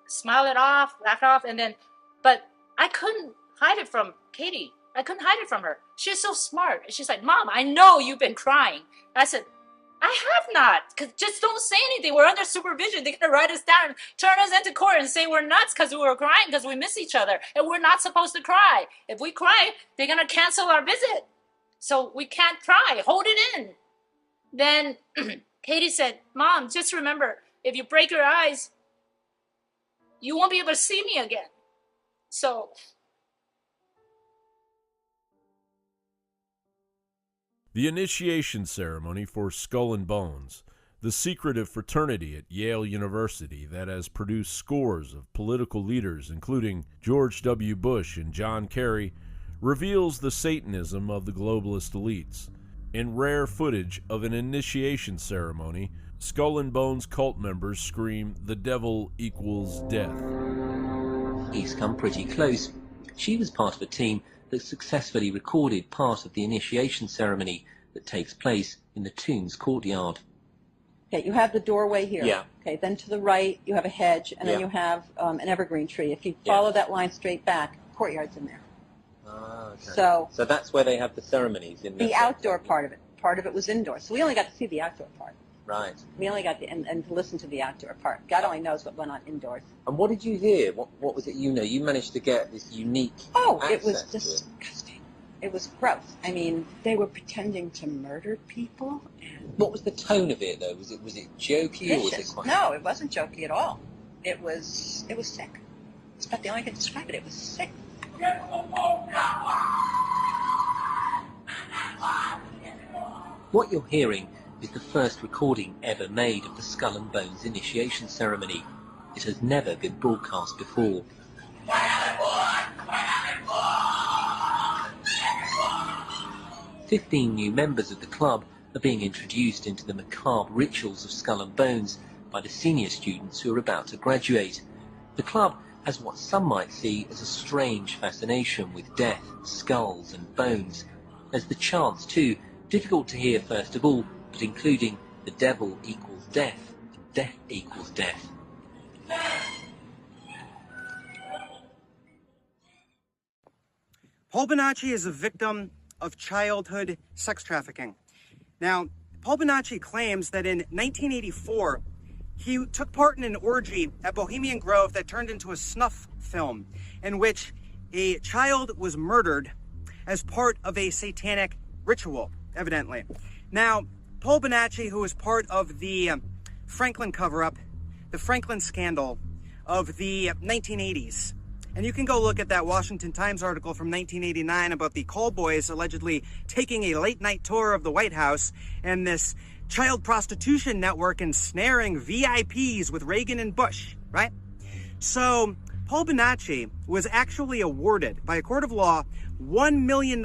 smile it off, laugh it off, and then, but I couldn't hide it from Katie. I couldn't hide it from her. She's so smart. She's like, "Mom, I know you've been crying." I said, "I have not. Just don't say anything. We're under supervision. They're going to write us down, turn us into court, and say we're nuts because we were crying because we miss each other. And we're not supposed to cry. If we cry, they're going to cancel our visit. So we can't cry. Hold it in." Then Katie said, "Mom, just remember, if you break your eyes, you won't be able to see me again." So the initiation ceremony for Skull and Bones, the secretive fraternity at Yale University that has produced scores of political leaders, including George W. Bush and John Kerry, reveals the Satanism of the globalist elites. In rare footage of an initiation ceremony, Skull and Bones cult members scream, "The devil equals death." He's come pretty close. She was part of a team that successfully recorded part of the initiation ceremony that takes place in the Tombs courtyard. Okay, you have the doorway here. Yeah. Okay, then to the right you have a hedge, and then Yeah. you have an evergreen tree. If you follow that line straight back, courtyard's in there. Ah, okay. So that's where they have the ceremonies in the outdoor part of it was indoors. So we only got to see the outdoor part. Right. We only got to and to listen to the outdoor part. God only knows what went on indoors. And what did you hear? What was it you know? You managed to get this unique It was access to it. disgusting. It was gross. I mean, they were pretending to murder people. What was the tone of it, though? Was it jokey or was it Vicious. quite... No, it wasn't jokey at all. It was sick. It's about the only way I can describe it. It was sick. What you're hearing is the first recording ever made of the Skull and Bones initiation ceremony. It has never been broadcast before. 15 new members of the club are being introduced into the macabre rituals of Skull and Bones by the senior students who are about to graduate. The club has what some might see as a strange fascination with death, skulls and bones. There's the chants too, difficult to hear first of all, but including "the devil equals death, and death equals death." Paul Bonacci is a victim of childhood sex trafficking. Now, Paul Bonacci claims that in 1984, he took part in an orgy at Bohemian Grove that turned into a snuff film in which a child was murdered as part of a satanic ritual, evidently. Now, Paul Bonacci, who was part of the Franklin cover-up, the Franklin scandal of the 1980s, and you can go look at that Washington Times article from 1989 about the call boys allegedly taking a late-night tour of the White House and this child prostitution network ensnaring VIPs with Reagan and Bush, right? So Paul Bonacci was actually awarded by a court of law $1 million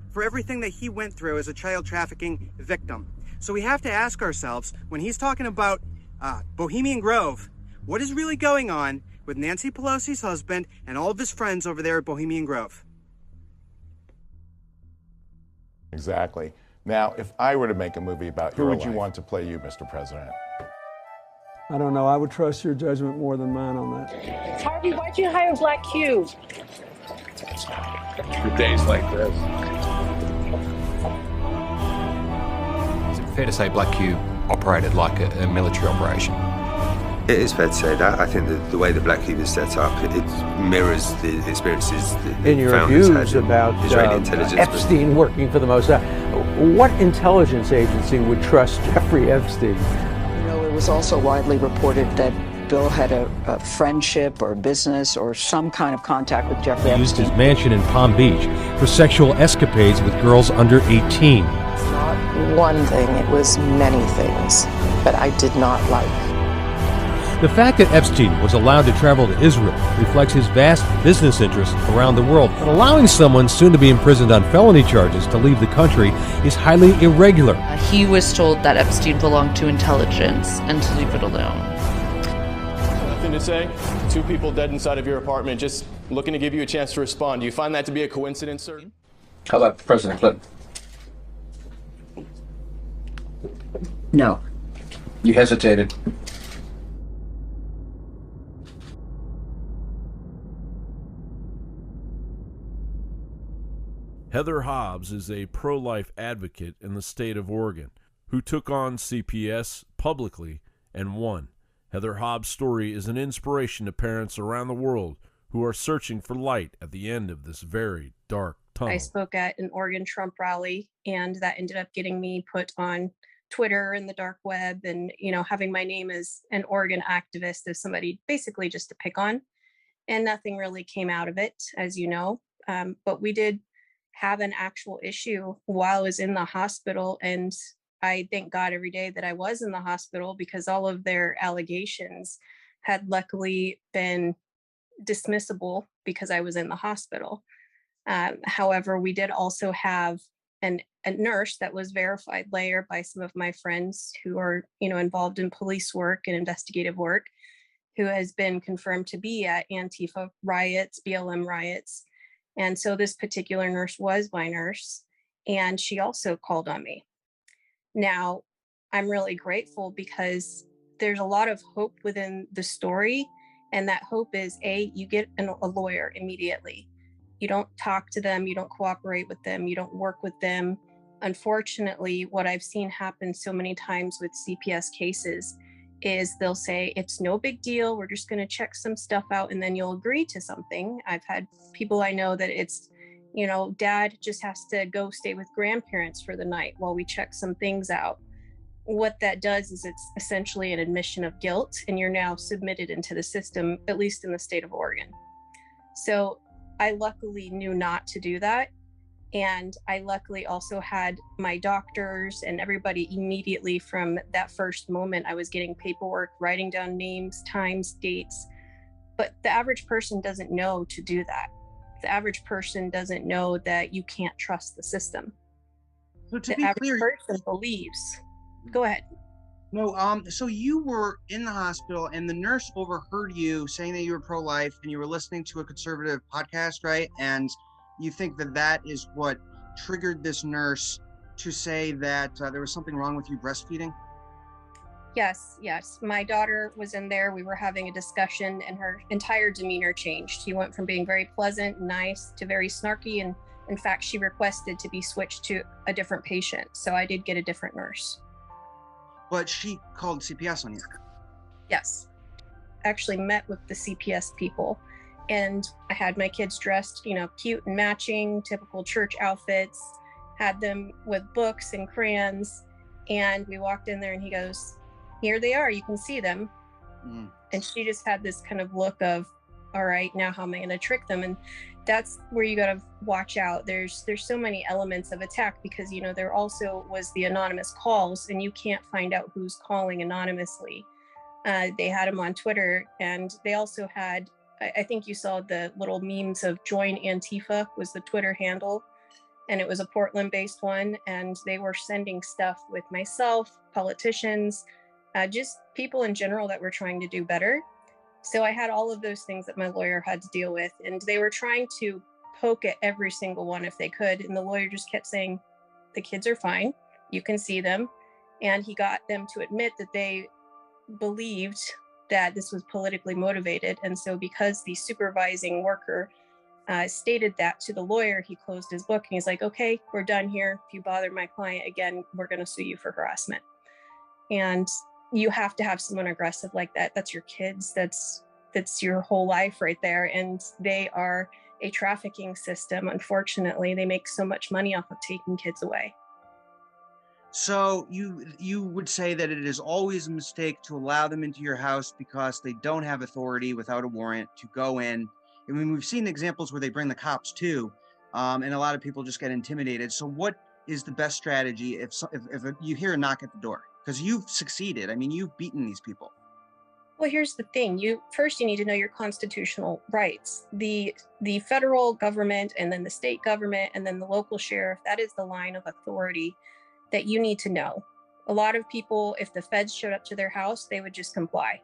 for everything that he went through as a child trafficking victim. So we have to ask ourselves, when he's talking about Bohemian Grove, what is really going on with Nancy Pelosi's husband and all of his friends over there at Bohemian Grove? Exactly. Now, if I were to make a movie about your life, who would you want to play you, Mr. President? I don't know. I would trust your judgment more than mine on that. Harvey, why'd you hire Black Q? For days like this. fair to say Black Cube operated like a military operation? It is fair to say that. I think that the way the Black Cube is set up, it mirrors the experiences that the in your founders views had in about Israeli intelligence. Epstein working for the Mossad, what intelligence agency would trust Jeffrey Epstein? You know, it was also widely reported that Bill had a friendship or business or some kind of contact with Jeffrey Epstein. Used his mansion in Palm Beach for sexual escapades with girls under 18. It's not one thing, it was many things that I did not like. The fact that Epstein was allowed to travel to Israel reflects his vast business interests around the world. But allowing someone soon to be imprisoned on felony charges to leave the country is highly irregular. He was told that Epstein belonged to intelligence and to leave it alone. Nothing to say. 2 people dead inside of your apartment, just looking to give you a chance to respond. Do you find that to be a coincidence, sir? How about President Clinton? No. You hesitated. Heather Hobbs is a pro-life advocate in the state of Oregon who took on CPS publicly and won. Heather Hobbs' story is an inspiration to parents around the world who are searching for light at the end of this very dark tunnel. I spoke at an Oregon Trump rally, and that ended up getting me put on Twitter and the dark web, and, you know, having my name as an Oregon activist as somebody basically just to pick on, and nothing really came out of it, as you know. But we did have an actual issue while I was in the hospital, and I thank God every day that I was in the hospital because all of their allegations had luckily been dismissible because I was in the hospital. However, we did also have a nurse that was verified later by some of my friends who are, you know, involved in police work and investigative work, who has been confirmed to be at Antifa riots, BLM riots. And so this particular nurse was my nurse, and she also called on me. Now, I'm really grateful because there's a lot of hope within the story. And that hope is, A, you get a lawyer immediately. You don't talk to them, you don't cooperate with them, you don't work with them. Unfortunately, what I've seen happen so many times with CPS cases is they'll say, it's no big deal, we're just going to check some stuff out, and then you'll agree to something. I've had people I know that it's, you know, dad just has to go stay with grandparents for the night while we check some things out. What that does is it's essentially an admission of guilt, and you're now submitted into the system, at least in the state of Oregon. So I luckily knew not to do that. And I luckily also had my doctors and everybody immediately from that first moment. I was getting paperwork, writing down names, times, dates. But the average person doesn't know to do that. The average person doesn't know that you can't trust the system. So to the be average clear, person believes. Go ahead. No, so you were in the hospital and the nurse overheard you saying that you were pro-life and you were listening to a conservative podcast, right? And you think that that is what triggered this nurse to say that there was something wrong with you breastfeeding? Yes. My daughter was in there. We were having a discussion and her entire demeanor changed. She went from being very pleasant, nice, to very snarky. And in fact, she requested to be switched to a different patient. So I did get a different nurse. But she called CPS on you? Yes. Actually met with the CPS people. And I had my kids dressed, you know, cute and matching, typical church outfits, had them with books and crayons. And we walked in there and he goes, here they are, you can see them. And she just had this kind of look of, all right, now how am I going to trick them? And that's where you got to watch out. There's so many elements of attack because, you know, there also was the anonymous calls and you can't find out who's calling anonymously. They had them on Twitter, and they also had, I think you saw the little memes of Join Antifa was the Twitter handle, and it was a Portland-based one, and they were sending stuff with myself, politicians, just people in general that were trying to do better. So I had all of those things that my lawyer had to deal with, and they were trying to poke at every single one if they could, and the lawyer just kept saying, the kids are fine, you can see them, and he got them to admit that they believed that this was politically motivated. And so because the supervising worker stated that to the lawyer, he closed his book and he's like, okay, we're done here. If you bother my client again, we're going to sue you for harassment. And you have to have someone aggressive like that. That's your kids. That's your whole life right there. And they are a trafficking system. Unfortunately, they make so much money off of taking kids away. So you would say that it is always a mistake to allow them into your house because they don't have authority without a warrant to go in. I mean, we've seen examples where they bring the cops too, and a lot of people just get intimidated. So what is the best strategy if you hear a knock at the door? Because you've succeeded. I mean, you've beaten these people. Well, here's the thing. You need to know your constitutional rights. The federal government and then the state government and then the local sheriff, that is the line of authority that you need to know. A lot of people, if the feds showed up to their house, they would just comply.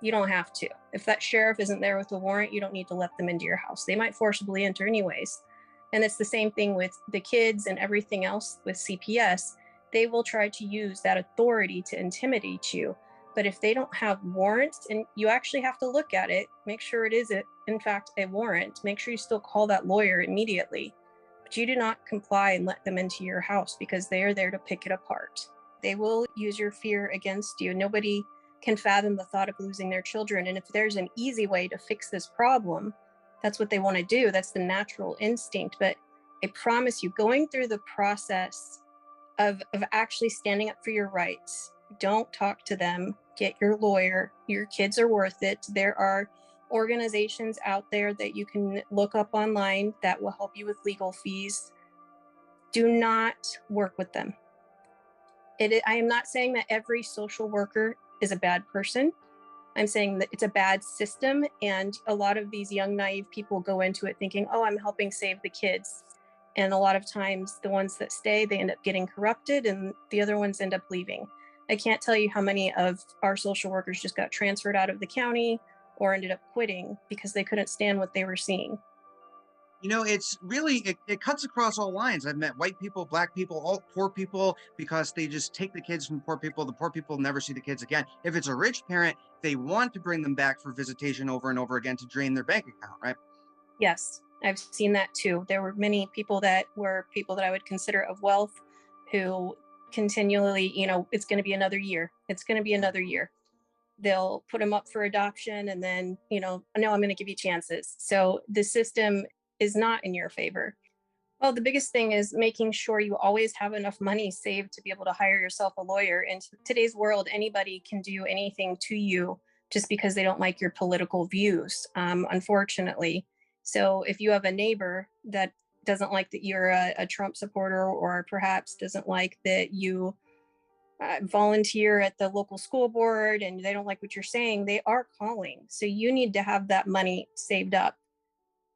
You don't have to. If that sheriff isn't there with a warrant, you don't need to let them into your house. They might forcibly enter anyways. And it's the same thing with the kids and everything else with CPS. They will try to use that authority to intimidate you. But if they don't have warrants, and you actually have to look at it, make sure it is, in fact, a warrant, make sure you still call that lawyer immediately. But you do not comply and let them into your house because they are there to pick it apart. They will use your fear against you. Nobody can fathom the thought of losing their children. And if there's an easy way to fix this problem, that's what they want to do. That's the natural instinct. But I promise you, going through the process of actually standing up for your rights, don't talk to them, get your lawyer. Your kids are worth it. There are organizations out there that you can look up online that will help you with legal fees. Do not work with them. I am not saying that every social worker is a bad person. I'm saying that it's a bad system. And a lot of these young, naive people go into it thinking, oh, I'm helping save the kids. And a lot of times the ones that stay, they end up getting corrupted and the other ones end up leaving. I can't tell you how many of our social workers just got transferred out of the county or ended up quitting because they couldn't stand what they were seeing. You know, it's really, it cuts across all lines. I've met white people, black people, all poor people, because they just take the kids from poor people. The poor people never see the kids again. If it's a rich parent, they want to bring them back for visitation over and over again to drain their bank account, right? Yes, I've seen that too. There were many people that I would consider of wealth who continually, it's going to be another year. It's going to be another year. They'll put them up for adoption and then, no, I'm going to give you chances. So the system is not in your favor. Well, the biggest thing is making sure you always have enough money saved to be able to hire yourself a lawyer. In today's world, anybody can do anything to you just because they don't like your political views, unfortunately. So if you have a neighbor that doesn't like that you're a Trump supporter, or perhaps doesn't like that you volunteer at the local school board and they don't like what you're saying, they are calling. So you need to have that money saved up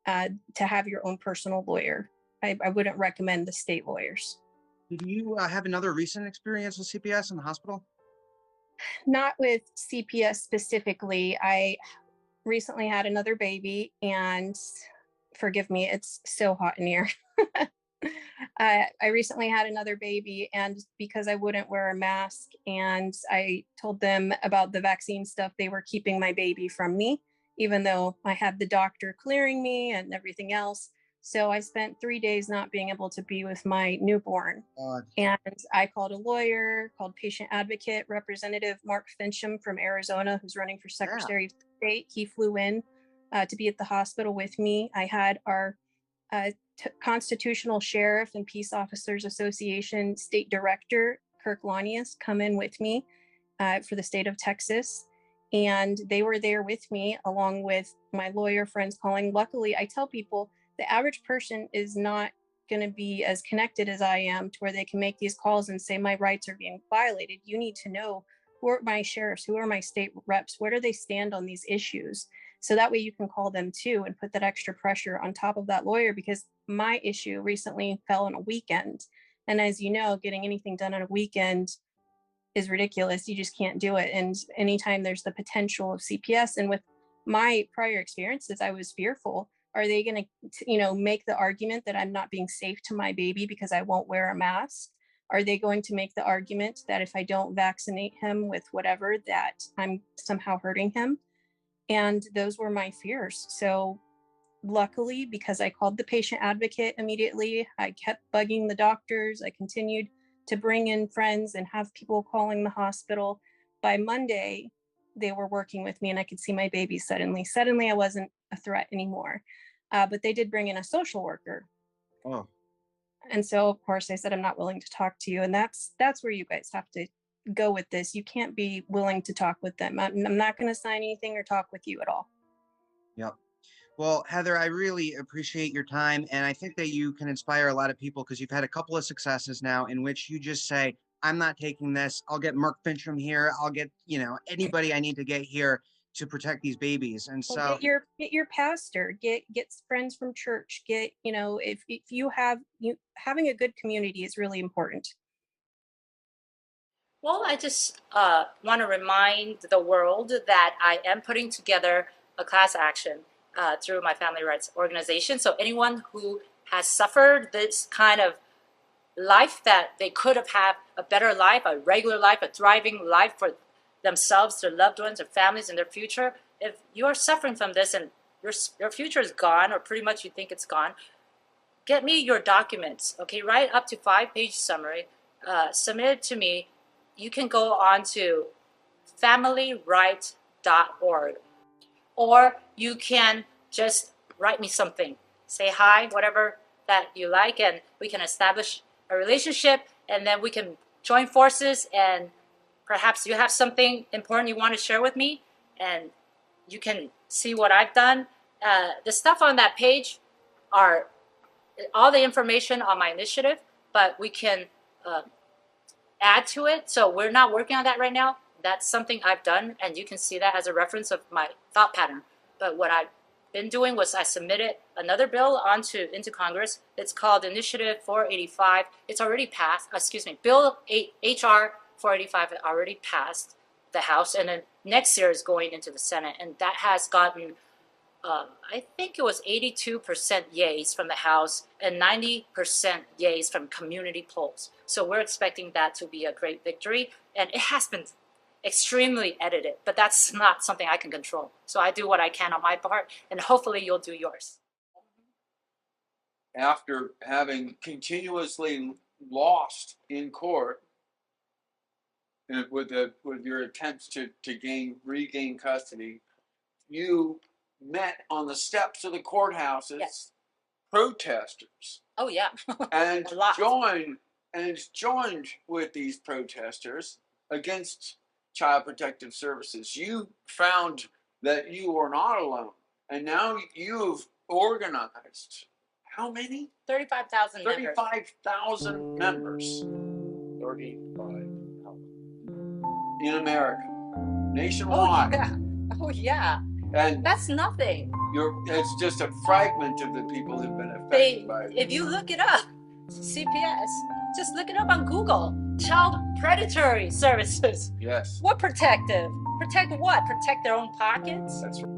to have your own personal lawyer. I wouldn't recommend the state lawyers. Did you have another recent experience with CPS in the hospital? Not with CPS specifically. I recently had another baby, and forgive me, it's so hot in here. I recently had another baby, and because I wouldn't wear a mask and I told them about the vaccine stuff, they were keeping my baby from me, even though I had the doctor clearing me and everything else. So I spent 3 days not being able to be with my newborn. And I called a lawyer, called patient advocate, Representative Mark Fincham from Arizona, who's running for Secretary of State. He flew in to be at the hospital with me. I had our Constitutional Sheriff and Peace Officers Association State Director, Kirk Lanius, come in with me for the state of Texas. And they were there with me along with my lawyer friends calling. Luckily, I tell people the average person is not going to be as connected as I am to where they can make these calls and say my rights are being violated. You need to know who are my sheriffs, who are my state reps, where do they stand on these issues? So that way you can call them too and put that extra pressure on top of that lawyer, because my issue recently fell on a weekend. And as you know, getting anything done on a weekend is ridiculous. You just can't do it. And anytime there's the potential of CPS, and with my prior experiences, I was fearful. Are they going to, make the argument that I'm not being safe to my baby because I won't wear a mask? Are they going to make the argument that if I don't vaccinate him with whatever, that I'm somehow hurting him? And those were my fears. So luckily, because I called the patient advocate immediately, I kept bugging the doctors. I continued to bring in friends and have people calling the hospital. By Monday, they were working with me and I could see my baby suddenly. Suddenly, I wasn't a threat anymore. But they did bring in a social worker. Oh. And so, of course, I said, I'm not willing to talk to you. And that's where you guys have to go with this. You can't be willing to talk with them. I'm not going to sign anything or talk with you at all. Yep. Well, Heather, I really appreciate your time. And I think that you can inspire a lot of people because you've had a couple of successes now in which you just say, I'm not taking this. I'll get Mark Fincham here. I'll get, anybody I need to get here to protect these babies. And so well, get your pastor, get friends from church, if you having a good community is really important. Well, I just want to remind the world that I am putting together a class action through my family rights organization. So anyone who has suffered this kind of life that they could have had a better life, a regular life, a thriving life for themselves, their loved ones, their families, and their future. If you are suffering from this and your future is gone, or pretty much you think it's gone, get me your documents, okay? Write up to 5-page summary, submit it to me. You can go on to familyright.org, or you can just write me something. Say hi, whatever that you like, and we can establish a relationship, and then we can join forces, and perhaps you have something important you want to share with me, and you can see what I've done. The stuff on that page are all the information on my initiative, but we can add to it. So we're not working on that right now. That's something I've done, and you can see that as a reference of my thought pattern. But what I've been doing was I submitted another bill into Congress. It's called Initiative 485. It's already passed. Bill HR 485 already passed the House, and then next year is going into the Senate, and that has gotten, I think it was 82% yays from the House and 90% yays from community polls. So we're expecting that to be a great victory, and it has been extremely edited, but that's not something I can control. So I do what I can on my part, and hopefully you'll do yours. After having continuously lost in court, with your attempts to regain custody, you met on the steps of the courthouses, protesters. Oh yeah, and joined with these protesters against Child Protective Services. You found that you were not alone, and now you've organized how many? 35,000 members. 35,000 members. 35,000 in America, nationwide. Oh yeah. And that's nothing. It's just a fragment of the people who've been affected by it. If you look it up, CPS, just look it up on Google. Child predatory services. Yes. What protective? Protect what? Protect their own pockets? That's right.